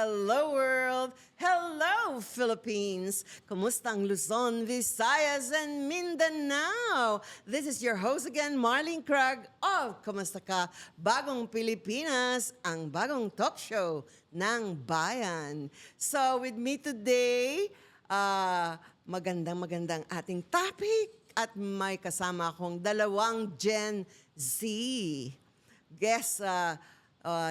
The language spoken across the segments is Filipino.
Hello world! Hello Philippines! Kumusta ang Luzon, Visayas, and Mindanao? This is your host again, Marlene Craig of Kumusta Ka? Bagong Pilipinas, ang bagong talk show ng bayan. So with me today, magandang ating topic at may kasama akong dalawang Gen Z.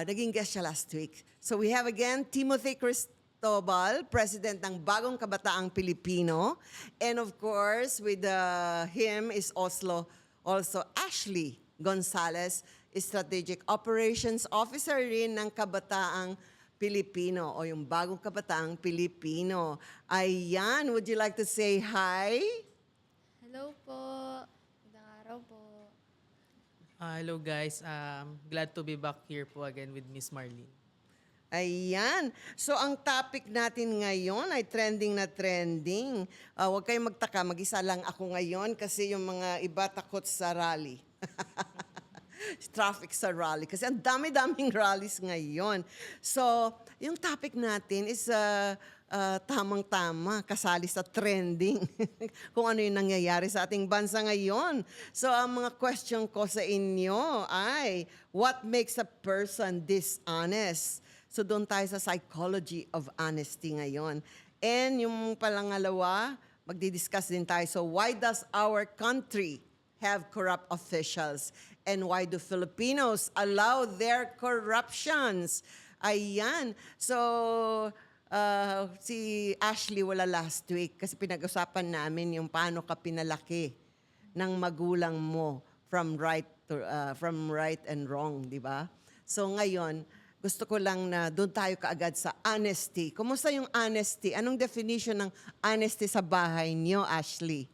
Naging guest siya last week. So we have again Timothy Cristobal, President ng Bagong Kabataang Pilipino. And of course, with him is also Ashley Gonzalez, Strategic Operations Officer rin ng Kabataang Pilipino o yung Bagong Kabataang Pilipino. Ayan, would you like to say hi? Hello po. Magandang araw po. Hello guys, glad to be back here po again with Miss Marlene. Ayan. So, ang topic natin ngayon ay trending na trending. Huwag kayong magtaka, mag-isa lang ako ngayon kasi yung mga iba takot sa rally. Traffic sa rally. Kasi ang dami-daming rallies ngayon. So, yung topic natin is tamang-tama, kasali sa trending. Kung ano yung nangyayari sa ating bansa ngayon. So, ang mga question ko sa inyo ay, what makes a person dishonest? So, doon tayo sa psychology of honesty ngayon. And yung palangalawa, magdi-discuss din tayo. So, why does our country have corrupt officials? And why do Filipinos allow their corruptions? Ayan. So, si Ashley wala last week kasi pinag-usapan namin yung paano ka pinalaki ng magulang mo from right and wrong, di ba? So ngayon, gusto ko lang na doon tayo kaagad sa honesty. Kumusta yung honesty? Anong definition ng honesty sa bahay niyo, Ashley?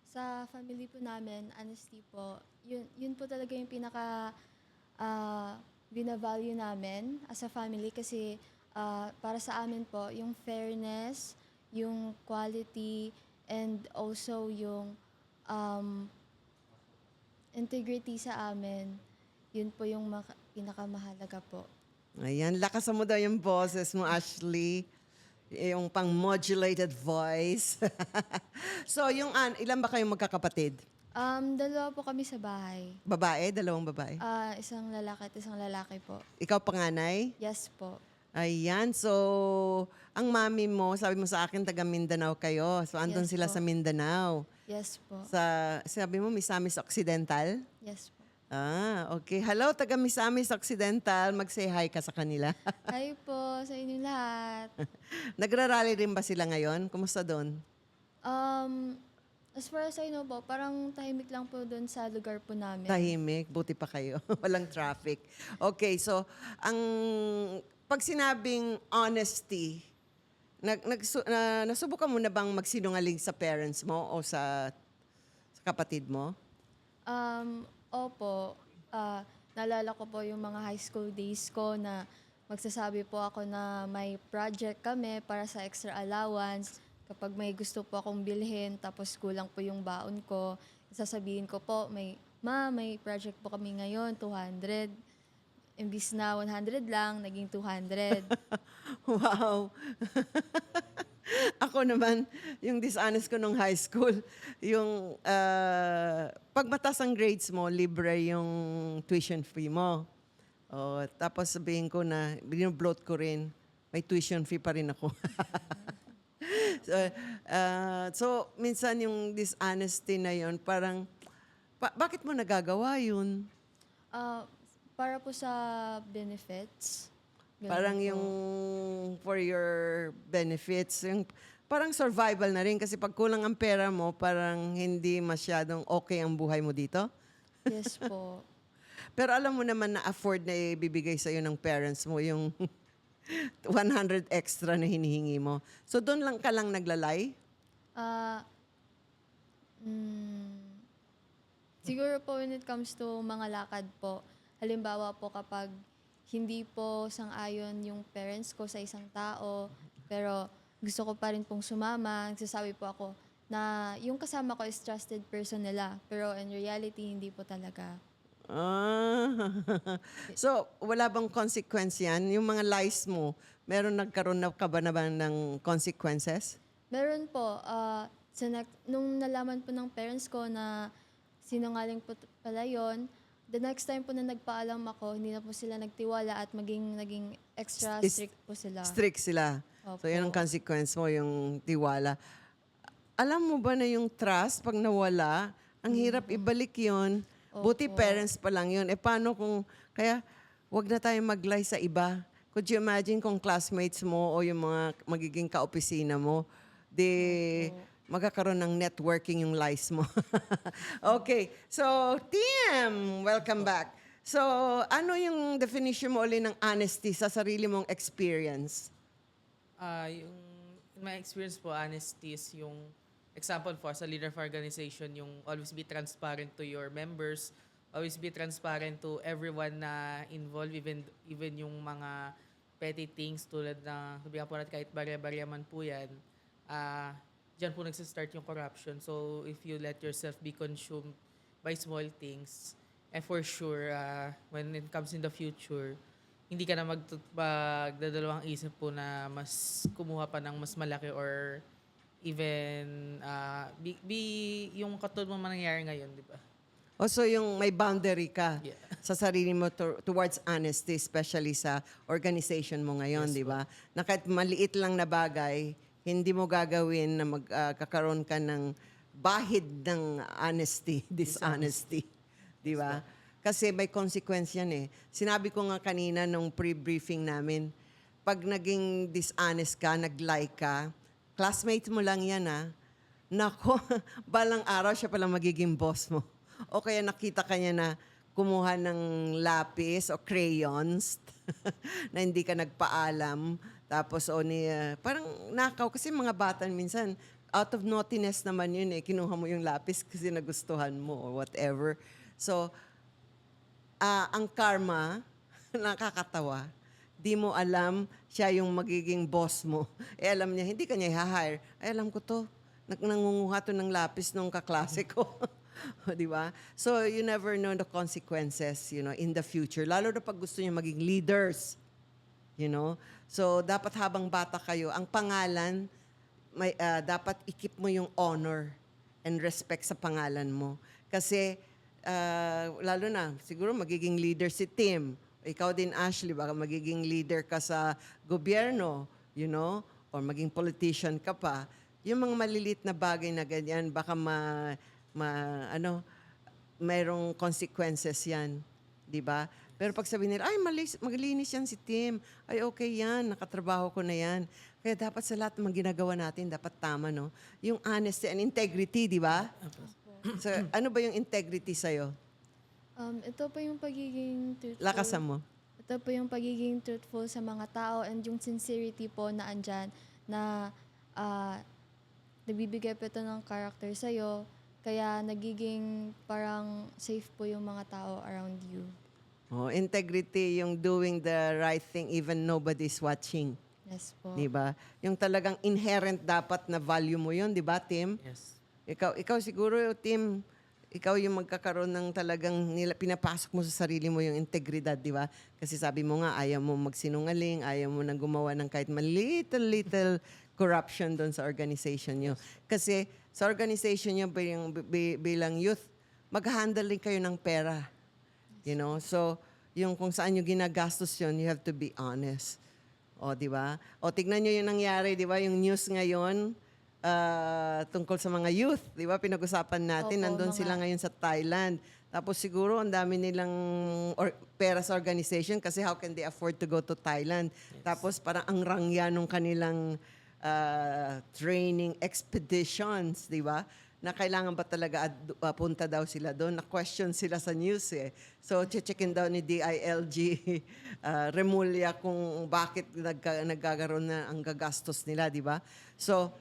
Sa family po namin, honesty po, yun po talaga yung pinaka binavalue namin as a family kasi para sa amin po, yung fairness, yung quality, and also yung integrity sa amin, yun po yung pinakamahalaga po. Ayan, lakasan mo daw yung boses mo, Ashley. Yung pang-modulated voice. So, ilan ba kayong magkakapatid? Dalawa po kami sa bahay. Babae? Dalawang babae? Isang lalaki at isang lalaki po. Ikaw panganay? Yes po. Ayan, so ang mami mo, sabi mo sa akin, taga Mindanao kayo. So, andun Yes sila po. sa Mindanao. Yes po. Sabi mo, Misamis Occidental? Yes po. Okay. Hello, taga Misamis Occidental. Mag-say hi ka sa kanila. Hi po sa inyong lahat. Nagrarally rin ba sila ngayon? Kumusta doon? As far as I know po, parang tahimik lang po doon sa lugar po namin. Tahimik, buti pa kayo. Walang traffic. Okay, so pag sinabing honesty, nasubukan mo na bang magsinungaling sa parents mo o sa kapatid mo? Opo. Naalala ko po yung mga high school days ko na magsasabi po ako na may project kami para sa extra allowance. Kapag may gusto po akong bilhin tapos kulang po yung baon ko, sasabihin ko po, may project po kami ngayon, 200. Imbis na 100 lang, naging 200. Wow! Ako naman, yung dishonest ko nung high school, yung pag mataas ang grades mo, libre yung tuition fee mo. Tapos sabihin ko na, binobloat ko rin, may tuition fee pa rin ako. So, minsan yung dishonesty na yun, parang, bakit mo nagagawa yun? Para po sa benefits. Ganun Parang po. yung for your benefits, yung parang survival na rin kasi pag kulang ang pera mo, parang hindi masyadong okay ang buhay mo dito. Yes po. Pero alam mo naman na afford na ibibigay sa'yo ng parents mo yung 100 extra na hinihingi mo. So doon lang ka lang naglalay? Siguro po when it comes to mga lakad po, halimbawa po kapag hindi po sang-ayon yung parents ko sa isang tao, pero gusto ko pa rin pong sumama, nagsasabi po ako na yung kasama ko is trusted person nila, pero in reality, hindi po talaga. Ah. So, wala bang consequence yan? Yung mga lies mo, meron nagkaroon na ka ba naman ng consequences? Meron po, nung nalaman po ng parents ko na sinungaling po pala yun, the next time po na nagpaalam ako, hindi na po sila nagtiwala at naging extra Is- strict po sila. Strict sila. So, yan ang Opo. consequence mo, yung tiwala. Alam mo ba na yung trust, pag nawala, ang hirap ibalik yon. Buti Opo. parents pa lang yun. Paano kung, kaya wag na tayo mag-lie sa iba. Could you imagine kung classmates mo o yung mga magiging kaopisina mo, magkakaroon ng networking yung lies mo. Okay. So, Tim, welcome back. So, ano yung definition mo ulit ng honesty sa sarili mong experience? Yung in my experience po, honesty is yung example for as a leader of organization, yung always be transparent to your members, always be transparent to everyone na involved, even yung mga petty things tulad na sabihan po natin kahit barya-barya man po yan, dyan po nagsistart yung corruption. So if you let yourself be consumed by small things, and for sure, when it comes in the future, hindi ka na magdadalawang isip po na mas kumuha pa ng mas malaki or even yung katulad mo nangyayari ngayon, di ba? O so yung may boundary ka Yeah. sa sarili mo towards honesty, especially sa organization mo ngayon, di ba? Na kahit maliit lang na bagay, hindi mo gagawin na magkakaroon ka ng bahid ng honesty, dishonesty. Di ba? Kasi may consequence yan eh. Sinabi ko nga kanina nung pre-briefing namin, pag naging dishonest ka, nag-lie ka, classmate mo lang yan nako, balang araw siya palang magiging boss mo. O kaya nakita ka niya na kumuha ng lapis o crayons na hindi ka nagpaalam. Tapos parang nakaw. Kasi mga bata minsan, out of naughtiness naman yun eh. Kinuha mo yung lapis kasi nagustuhan mo or whatever. So, ang karma, nakakatawa. Di mo alam siya yung magiging boss mo. Alam niya, hindi ka niya i-hire. Alam ko to. Nangunguha to ng lapis nung kaklase ko. Di ba? So, you never know the consequences, in the future. Lalo na pag gusto niyo maging leaders. So, dapat habang bata kayo, ang pangalan, dapat i-keep mo yung honor and respect sa pangalan mo. Kasi, lalo na, siguro magiging leader si Tim. Ikaw din, Ashley, baka magiging leader ka sa gobyerno, or maging politician ka pa. Yung mga malilit na bagay na ganyan, baka mayroong consequences yan. Di ba? Pero pag sabihin nila, ay, maglinis yan si Tim. Ay, okay yan. Nakatrabaho ko na yan. Kaya dapat sa lahat ng ginagawa natin, dapat tama, no? Yung honesty and integrity, di ba? So, ano ba yung integrity sa'yo? Ito po yung pagiging truthful. Lakasan mo. Ito po yung pagiging truthful sa mga tao and yung sincerity po na andyan na nabibigay po ito ng character sa'yo. Kaya nagiging parang safe po yung mga tao around you. Oh, integrity, yung doing the right thing even nobody's watching. Yes po. Di ba? Yung talagang inherent dapat na value mo yun, di ba, Tim? Yes. Ikaw siguro, Tim, ikaw yung magkakaroon ng talagang pinapasok mo sa sarili mo yung integridad, di ba? Kasi sabi mo nga, ayaw mo magsinungaling, ayaw mo nang gumawa ng kahit little corruption doon sa organization nyo. Kasi sa organization nyo bilang youth, mag-handle din kayo ng pera. So, yung kung saan nyo ginagastos yun, you have to be honest. O, di ba? O, tignan nyo yung nangyari, di ba? Yung news ngayon, tungkol sa mga youth, di ba? Pinag-usapan natin, Opo, nandun sila ngayon sa Thailand. Tapos siguro, ang dami nilang pera sa organization kasi how can they afford to go to Thailand? Yes. Tapos parang ang rangya nung kanilang training expeditions, di ba? Na kailangan ba talaga punta daw sila doon? Na-question sila sa news eh. So, checkin daw ni DILG Remulla kung bakit nagkakaroon na ang gagastos nila, di ba? So,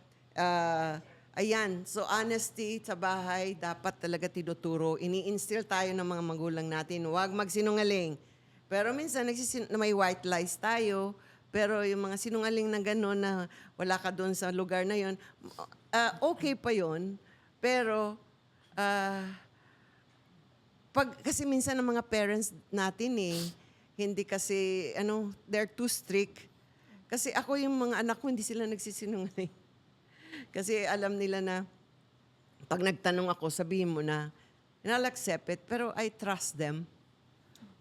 ayan. So, honesty sa bahay, dapat talaga tinuturo. Ini-instill tayo ng mga magulang natin. Huwag magsinungaling. Pero minsan, may white lies tayo. Pero yung mga sinungaling na gano'n na wala ka doon sa lugar na yon, okay pa yon. Pero kasi minsan ng mga parents natin hindi kasi, they're too strict. Kasi ako yung mga anak ko, hindi sila nagsisinungaling. Kasi alam nila na, pag nagtanong ako, sabihin mo na, and I'll accept it, pero I trust them.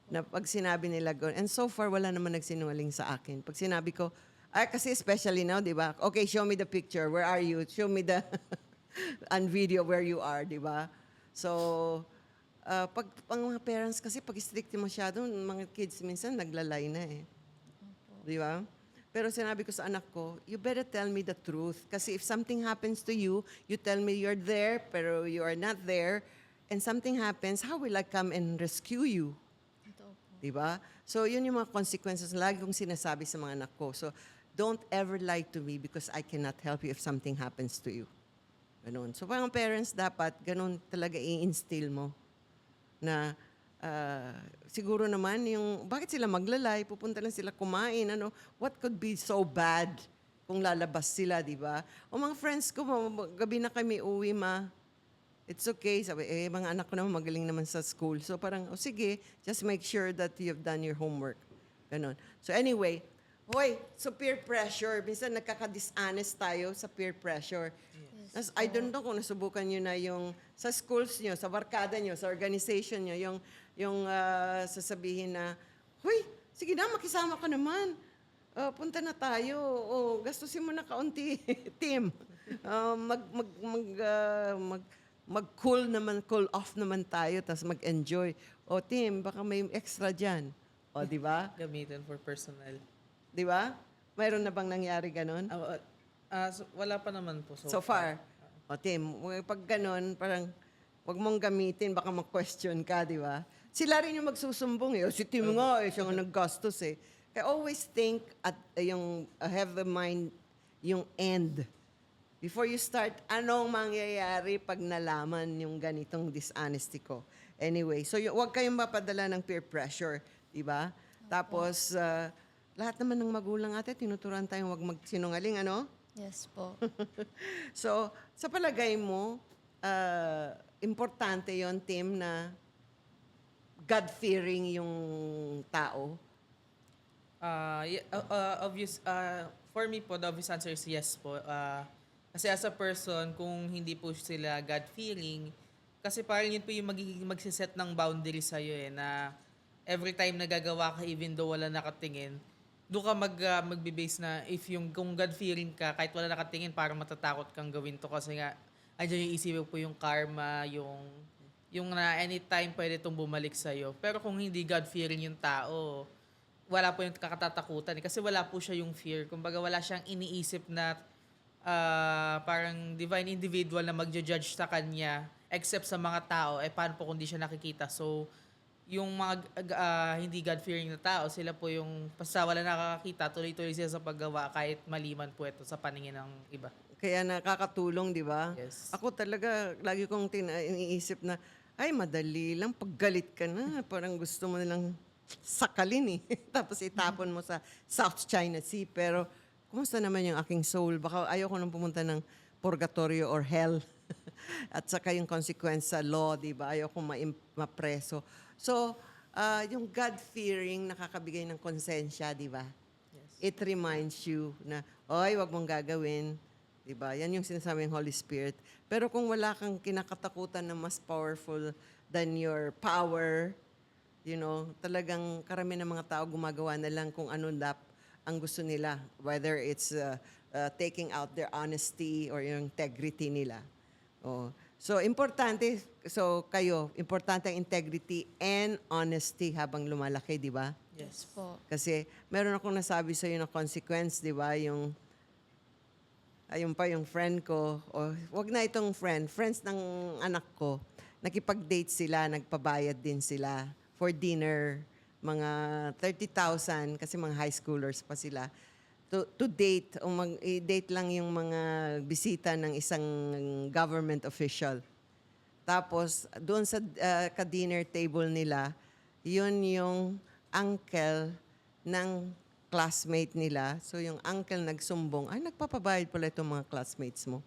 Na pag sinabi nila, and so far, wala naman nagsinungaling sa akin. Pag sinabi ko, kasi especially now, di ba? Okay, show me the picture. Where are you? Show me the and video where you are, di ba? So, pag ang mga parents kasi, pag strict masyado, mga kids minsan naglalay na Di ba? Pero sinabi ko sa anak ko, you better tell me the truth. Kasi if something happens to you, you tell me you're there, pero you are not there, and something happens, how will I come and rescue you? Totoo po. Diba? So, yun yung mga consequences. Lagi kong sinasabi sa mga anak ko. So, don't ever lie to me because I cannot help you if something happens to you. Ganun. So, parang parents dapat, ganun talaga i-instill mo. Na, siguro naman, bakit sila maglalay? Pupunta lang sila kumain. What could be so bad kung lalabas sila, di ba? O mga friends ko, gabi na kami uwi, ma. It's okay. Sabi, mga anak ko naman magaling naman sa school. So parang, sige, just make sure that you've done your homework. Ganon. So anyway, so peer pressure. Minsan nagkaka-dishonest tayo sa peer pressure. I don't know kung nasubukan nyo na yung sa schools nyo, sa barkada nyo, sa organization nyo, yung sasabihin na, hoy, sige na, makisama ka naman. Punta na tayo. Gastusin mo na kaunti, Tim. Cool off naman tayo, tapos mag-enjoy. Tim, baka may extra dyan. Di ba? Gamitin for personal. Di ba? Mayroon na bang nangyari ganon? Wala pa naman po So far. Tim, pag ganon, parang wag mong gamitin, baka mag-question ka, di ba? Sila rin yung magsusumbong si Tim nga, siya nga naggastos Kaya always think at have the mind, yung end. Before you start, anong mangyayari pag nalaman yung ganitong dishonesty ko? Anyway, so wag kayong mapadala ng peer pressure, di ba? Tapos, lahat naman ng magulang ate, tinuturuan tayong wag magsinungaling, Yes po. So, sa palagay mo, importante yon Tim, na God-fearing yung tao? For me po, the obvious answer is yes po. Kasi as a person, kung hindi po sila God-fearing, kasi parang yun po yung magsiset ng boundary sa'yo na every time nagagawa ka, even though wala nakatingin, doon ka magbe-base na kung God-fearing ka, kahit wala nakatingin, parang matatakot kang gawin to kasi nga, andyan yung isipin po yung karma, yung na anytime pwede itong bumalik sa'yo. Pero kung hindi God-fearing yung tao, wala po yung kakatatakutan. Kasi wala po siya yung fear. Kumbaga wala siyang iniisip na parang divine individual na magja-judge sa kanya except sa mga tao, paano po kung di siya nakikita. So, yung mga hindi God-fearing na tao, sila po yung basta wala nakakakita, tuloy-tuloy sila sa paggawa kahit maliman po ito sa paningin ng iba. Kaya nakakatulong, di ba? Yes. Ako talaga, lagi kong iniisip na, ay, madali lang, paggalit ka na, parang gusto mo nilang sakalin Tapos itapon mo sa South China Sea. Pero, kumusta naman yung aking soul? Baka ayoko nang pumunta ng purgatorio or hell. At saka yung consequence sa law, di ba? Ayoko mapreso. So, yung God-fearing nakakabigay ng konsensya, di ba? Yes. It reminds you na, wag mong gagawin. Di ba? Yan yung sinasabi ng Holy Spirit. Pero kung wala kang kinakatakutan na mas powerful than your power, talagang karami ng mga tao gumagawa na lang kung ano ang gusto nila. Whether it's taking out their honesty or yung integrity nila. So, importante, importante ang integrity and honesty habang lumalaki, di ba? Yes po. Kasi, meron akong nasabi sa'yo na consequence, di ba? Yung friend ko, wag na itong friends ng anak ko, nakipag-date sila, nagpabayad din sila for dinner, mga 30,000, kasi mga high schoolers pa sila, to date, o i-date lang yung mga bisita ng isang government official. Tapos, doon sa ka-dinner table nila, yun yung uncle ng classmate nila. So, yung uncle nagsumbong, ay, nagpapabayad pala itong mga classmates mo.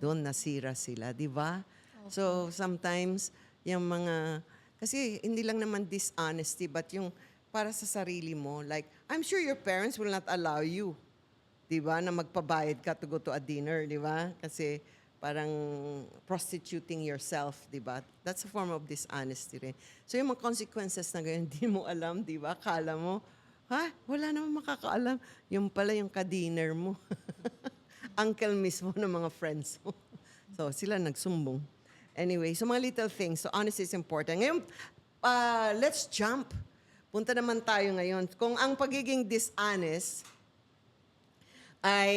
Doon nasira sila, di ba? So, sometimes, yung mga, Kasi hindi lang naman dishonesty, but yung para sa sarili mo. Like, I'm sure your parents will not allow you, di ba, na magpabayad ka to go to a dinner, di ba? Kasi parang prostituting yourself, di ba? That's a form of dishonesty rin. So yung mga consequences na ganyan, hindi mo alam, di ba? Kala mo, wala namang makakaalam. Yung pala yung ka-dinner mo. Uncle mismo ng mga friends mo. So sila nagsumbong. Anyway, so mga little things. So honesty is important. Ngayon, let's jump. Punta naman tayo ngayon. Kung ang pagiging dishonest ay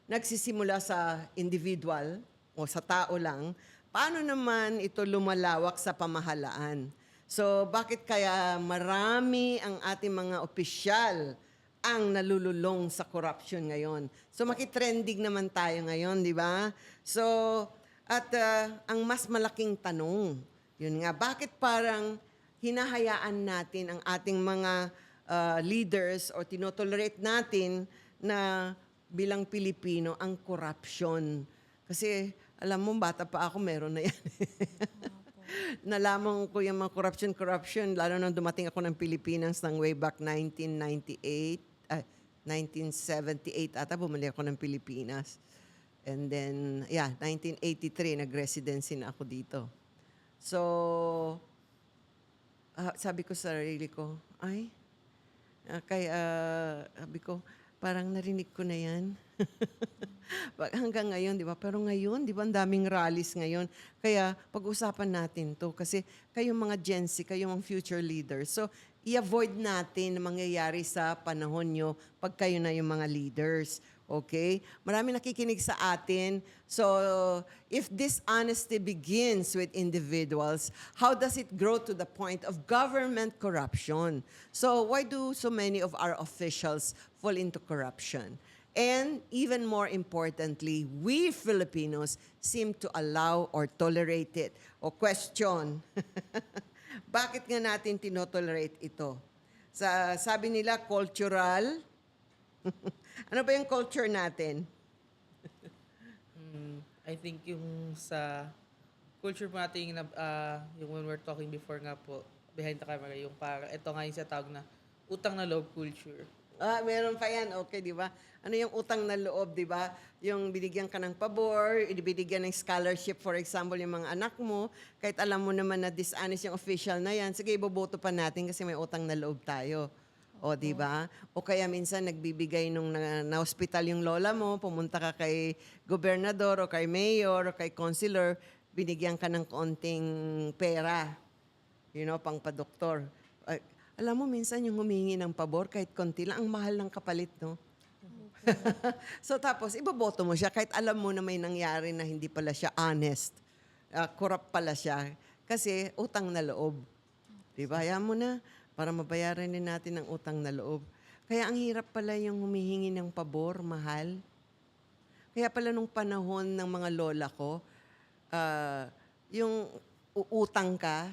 nagsisimula sa individual o sa tao lang, paano naman ito lumalawak sa pamahalaan? So, bakit kaya marami ang ating mga opisyal ang nalululong sa corruption ngayon? So, makitrending naman tayo ngayon, di ba? So, at ang mas malaking tanong, yun nga, bakit parang hinahayaan natin ang ating mga leaders o tinotolerate natin na bilang Pilipino ang corruption. Kasi alam mo, bata pa ako, meron na yan. Nalaman ko yung mga corruption, lalo nang dumating ako ng Pilipinas ng way back 1978 ata, bumalik ako ng Pilipinas. And then, 1983, nag-residency na ako dito. So, sabi ko sa sarili ko, sabi ko, parang narinig ko na yan. Hanggang ngayon, di ba? Pero ngayon, di ba, ang daming rallies ngayon. Kaya, pag-usapan natin to. Kasi kayong mga Gen Z, kayong mga future leaders. So, i-avoid natin na mangyayari sa panahon nyo pag kayo na yung mga leaders. Okay? Marami nakikinig sa atin. So, if dishonesty begins with individuals, how does it grow to the point of government corruption? So, why do so many of our officials fall into corruption? And even more importantly, we Filipinos seem to allow or tolerate it o question. Bakit nga natin tinotolerate ito? Sabi nila, cultural. Ano ba yung culture natin? I think yung sa culture po natin, yung when we're talking before nga po, behind the camera, yung ito nga yung sa tawag na utang na loob culture. Meron pa yan. Okay, di ba? Ano yung utang na loob, di ba? Yung binigyan ka ng pabor, binigyan ng scholarship, for example, yung mga anak mo, kahit alam mo naman na dishonest yung official na yan, sige, iboboto pa natin kasi may utang na loob tayo. O, di ba? O kaya minsan nagbibigay nung na-hospital yung lola mo, pumunta ka kay gobernador o kay mayor o kay councilor, binigyan ka ng konting pera, pang padoktor. Alam mo, minsan yung humingi ng pabor, kahit konti lang, ang mahal ng kapalit, no? So tapos, iboboto mo siya kahit alam mo na may nangyari na hindi pala siya honest. Corrupt pala siya. Kasi utang na loob. Diba? Hayaan mo na para mabayaran din natin ang utang na loob. Kaya ang hirap pala yung humihingi ng pabor, mahal. Kaya pala nung panahon ng mga lola ko, yung uutang ka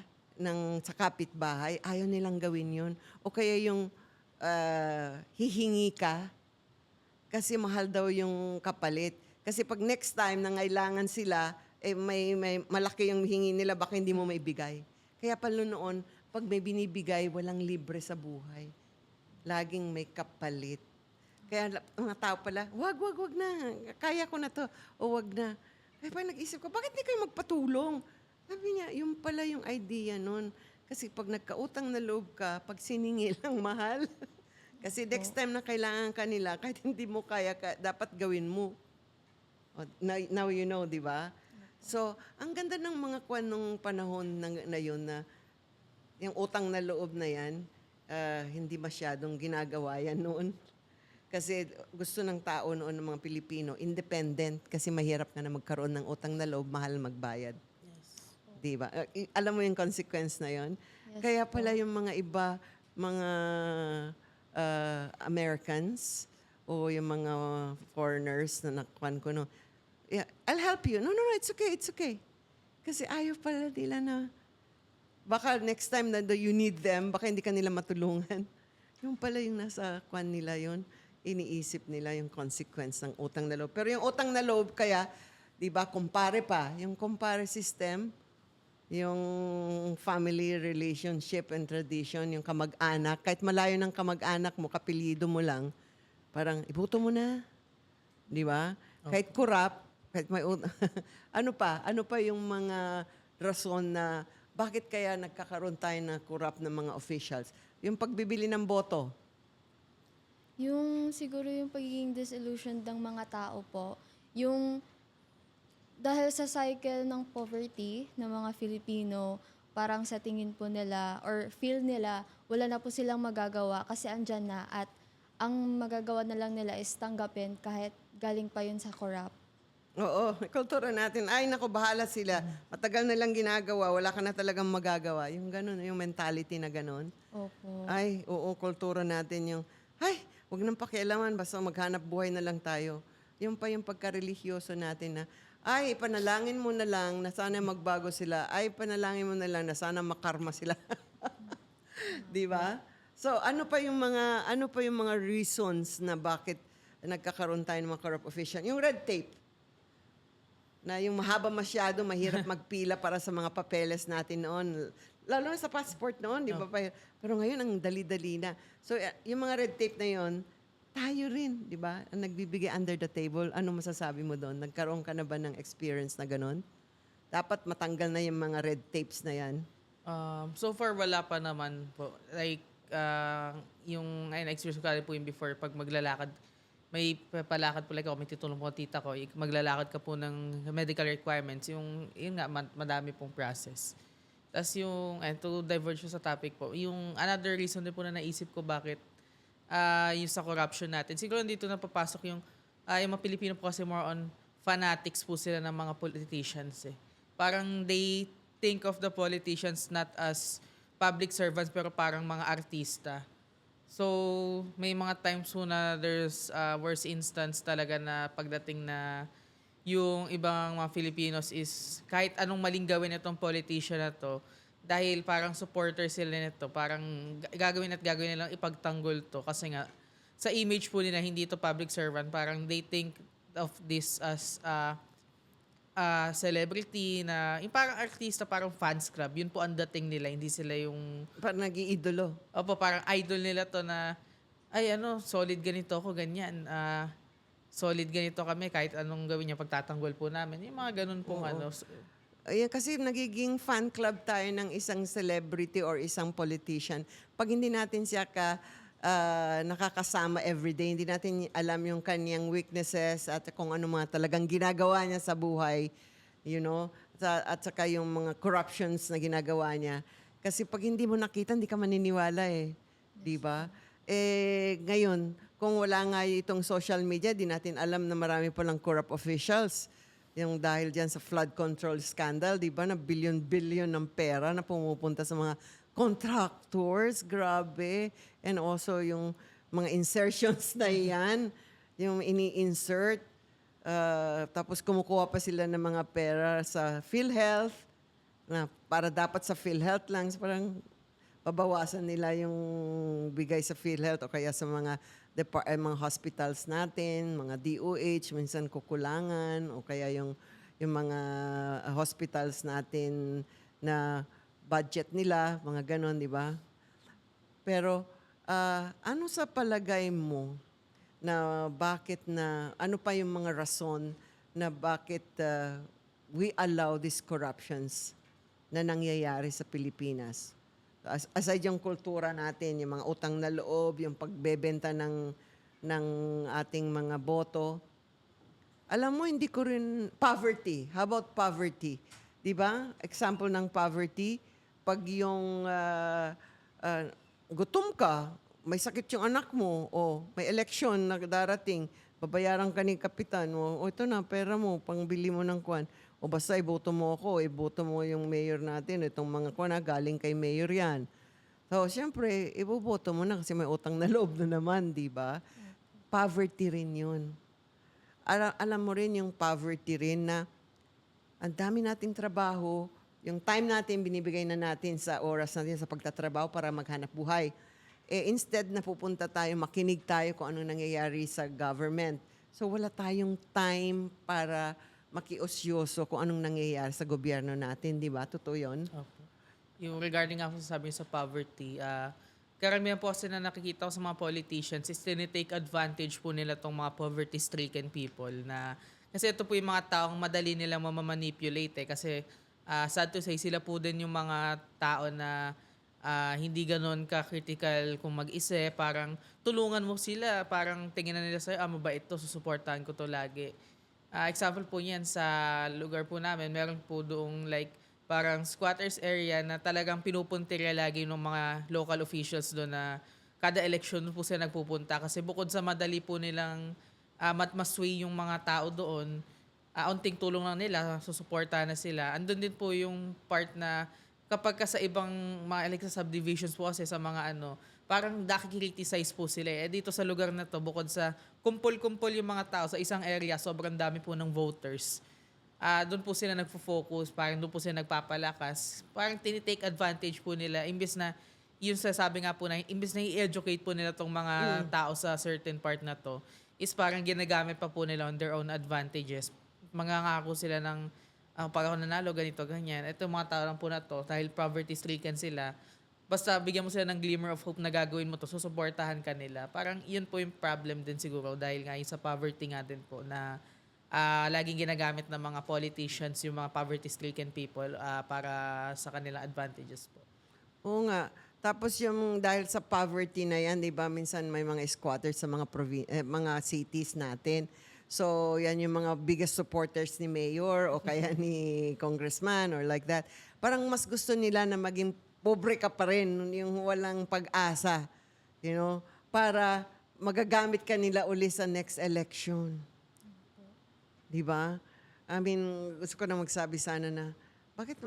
sa kapitbahay, ayaw nilang gawin yun. O kaya yung hihingi ka, kasi mahal daw yung kapalit. Kasi pag next time na ngailangan sila, may malaki yung hingi nila, baka hindi mo maibigay. Kaya pala noon, pag may binibigay, walang libre sa buhay. Laging may kapalit. Kaya mga tao pala, wag na. Kaya ko na to. O wag na. Kaya pag nag-isip ko, bakit di kayo magpatulong? Sabi niya, yung pala yung idea nun. Kasi pag nagkautang na loob ka, pag siningi lang mahal. Kasi next time na kailangan ka nila, kahit hindi mo kaya, dapat gawin mo. Now you know, di ba? So, ang ganda ng mga kwan nung panahon na yun na yung utang na loob na yan, hindi masyadong ginagawa yan noon. Kasi gusto ng tao noon ng mga Pilipino, independent, kasi mahirap nga na magkaroon ng utang na loob, mahal magbayad. Yes. Diba? Alam mo yung consequence na yon? Yes, Kaya pala yung mga iba, mga Americans, o yung mga foreigners na nakuhan ko, no, I'll help you. No, it's okay. Kasi ayaw pala nila na, baka next time na you need them, baka hindi ka nila matulungan. Yung pala yung nasa kwan nila yon, iniisip nila yung consequence ng utang na loob. Pero yung utang na loob kaya, di ba, kumpare pa. Yung kumpare system, yung family relationship and tradition, yung kamag-anak, kahit malayo ng kamag-anak mo, kapilido mo lang, parang ibuto mo na, di ba? Kahit kurap, kahit may ano pa yung mga rason na bakit kaya nagkakaroon tayo na kurap ng mga officials? Yung pagbibili ng boto. Yung siguro yung pagiging disillusioned ng mga tao po, yung dahil sa cycle ng poverty ng mga Filipino, parang sa tingin po nila or feel nila, wala na po silang magagawa kasi andyan na at ang magagawa na lang nila is tanggapin kahit galing pa yun sa corrupt. Oo, kultura natin. Ay, naku, bahala sila. Matagal na lang ginagawa, wala ka na talagang magagawa. Yung ganun, yung mentality na ganun. Opo. Ay, oo, kultura natin yung, ay, wag nang pakialaman, basta maghanap buhay na lang tayo. Yung pa yung pagka-religyoso natin na, ay, panalangin mo na lang na sana magbago sila. Ay, panalangin mo na lang na sana makarma sila. Di ba? So, ano pa yung mga reasons na bakit nagkakaroon tayo ng mga corrupt official? Yung red tape. Na yung mahaba masyado, mahirap magpila para sa mga papeles natin noon. Lalo na sa passport noon, di ba? Pero ngayon, ang dali-dali na. So, yung mga red tape na yon, tayo rin, di ba? Ang nagbibigay under the table. Ano masasabi mo doon? Nagkaroon ka na ba ng experience na ganon? Dapat matanggal na yung mga red tapes na yan. So far, wala pa naman po. Like, yung experience ko po yung before, pag maglalakad, may palakad po like ako, may titulong po tita ko, maglalakad ka po ng medical requirements, yun nga, madami pong process. Tapos to diverge sa topic po, yung another reason din po na naisip ko bakit yung sa corruption natin. Siguro dito na papasok yung mga Pilipino po kasi more on fanatics po sila ng mga politicians eh. Parang they think of the politicians not as public servants pero parang mga artista. So, may mga times po na there's worst instance talaga na pagdating na yung ibang mga Filipinos is kahit anong maling gawin itong politician na to, dahil parang supporter sila nito, parang gagawin nilang ipagtanggol to. Kasi nga, sa image po nila, hindi to public servant. Parang they think of this as celebrity na, yung parang artista, parang fans club. Yun po ang dating nila, hindi sila yung Parang nag-iidolo. opo, parang idol nila to na, ay solid ganito ako, ganyan. Solid ganito kami, kahit anong gawin niya, pagtatanggol po namin. Yung mga ganun pong Ayan, kasi nagiging fan club tayo ng isang celebrity or isang politician. Pag hindi natin siya nakakasama everyday, hindi natin alam yung kanyang weaknesses at kung ano mga talagang ginagawa niya sa buhay, you know, at saka yung mga corruptions na ginagawa niya. Kasi pag hindi mo nakita, hindi ka maniniwala eh. Di ba? Ngayon, kung wala nga itong social media, di natin alam na marami palang corrupt officials. Yung dahil dyan sa flood control scandal, di ba, na billion-billion ng pera na pumupunta sa mga contractors, grabe. And also yung mga insertions na yan, yung ini-insert, tapos kumukuha pa sila ng mga pera sa PhilHealth, na para dapat sa PhilHealth lang, so parang babawasan nila yung bigay sa PhilHealth o kaya sa mga mga hospitals natin, mga DOH, minsan kukulangan, o kaya yung mga hospitals natin na budget nila, mga ganon, di ba? Pero ano sa palagay mo na ano pa yung mga rason na bakit we allow these corruptions na nangyayari sa Pilipinas? Aside yung kultura natin, yung mga utang na loob, yung pagbebenta ng ating mga boto. Alam mo, hindi ko rin, poverty. How about poverty? Di ba? Example ng poverty, pag yung gutom ka, may sakit yung anak mo, o may eleksyon na darating, babayaran ka ni kapitan, o ito na, pera mo, pangbili mo ng kwan. O basta iboto mo ako, iboto mo yung mayor natin, itong mga kwan na galing kay mayor yan. So, siyempre, iboboto mo na kasi may utang na loob na naman, di ba? Poverty rin yun. Alam mo rin yung poverty rin na ang dami nating trabaho, yung time natin binibigay na natin sa oras natin sa pagtatrabaho para maghanap buhay. Instead na pupunta tayo, makinig tayo kung ano nangyayari sa government. So wala tayong time para makiosyoso kung anong nangyayari sa gobyerno natin, di ba? Totoo yun? Opo. Yung regarding ako sabi sa poverty, karamihan po kasi na nakikita ko sa mga politicians is tinitake advantage po nila tong mga poverty-stricken people na kasi ito po yung mga taong madali nilang mamamanipulate kasi sad to say sila po din yung mga tao na hindi ganon ka-critical kung mag-isip, parang tulungan mo sila, parang tingin na nila sa'yo, mabait to, susuportahan ko to lagi. Example po niyan sa lugar po namin, meron po doong like parang squatters area na talagang pinupuntirya lagi ng mga local officials doon na kada election po sila nagpupunta kasi bukod sa madali po nilang masway yung mga tao doon, unting tulong lang nila, susuporta na sila. Andun din po yung part na kapag ka sa ibang mga like sa subdivisions po kasi sa mga parang nakikriticize po sila. Dito sa lugar na to, bukod sa kumpul-kumpul yung mga tao sa isang area, sobrang dami po ng voters. Doon po sila nagfo-focus, parang doon po sila nagpapalakas. Parang tinitake advantage po nila, imbes na, yung sasabi nga po na, imbes na i-educate po nila tong mga tao sa certain part na to, is parang ginagamit pa po nila on their own advantages. Mangangako sila ng, pag ako nanalo, ganito, ganyan. Ito mga tao lang po na to, dahil poverty-stricken sila, basta bigyan mo sila ng glimmer of hope na gagawin mo to, susuportahan ka nila. Parang yun po yung problem din siguro dahil nga yung sa poverty nga din po na laging ginagamit ng mga politicians yung mga poverty-stricken people para sa kanilang advantages po. Oo nga. Tapos yung dahil sa poverty na yan, di ba, minsan may mga squatters sa mga cities natin. So, yan yung mga biggest supporters ni mayor o kaya ni congressman or like that. Parang mas gusto nila na maging pobre ka pa rin, yung walang pag-asa, para magagamit ka nila uli sa next election. Di ba? I mean, gusto ko na magsabi sana na, bakit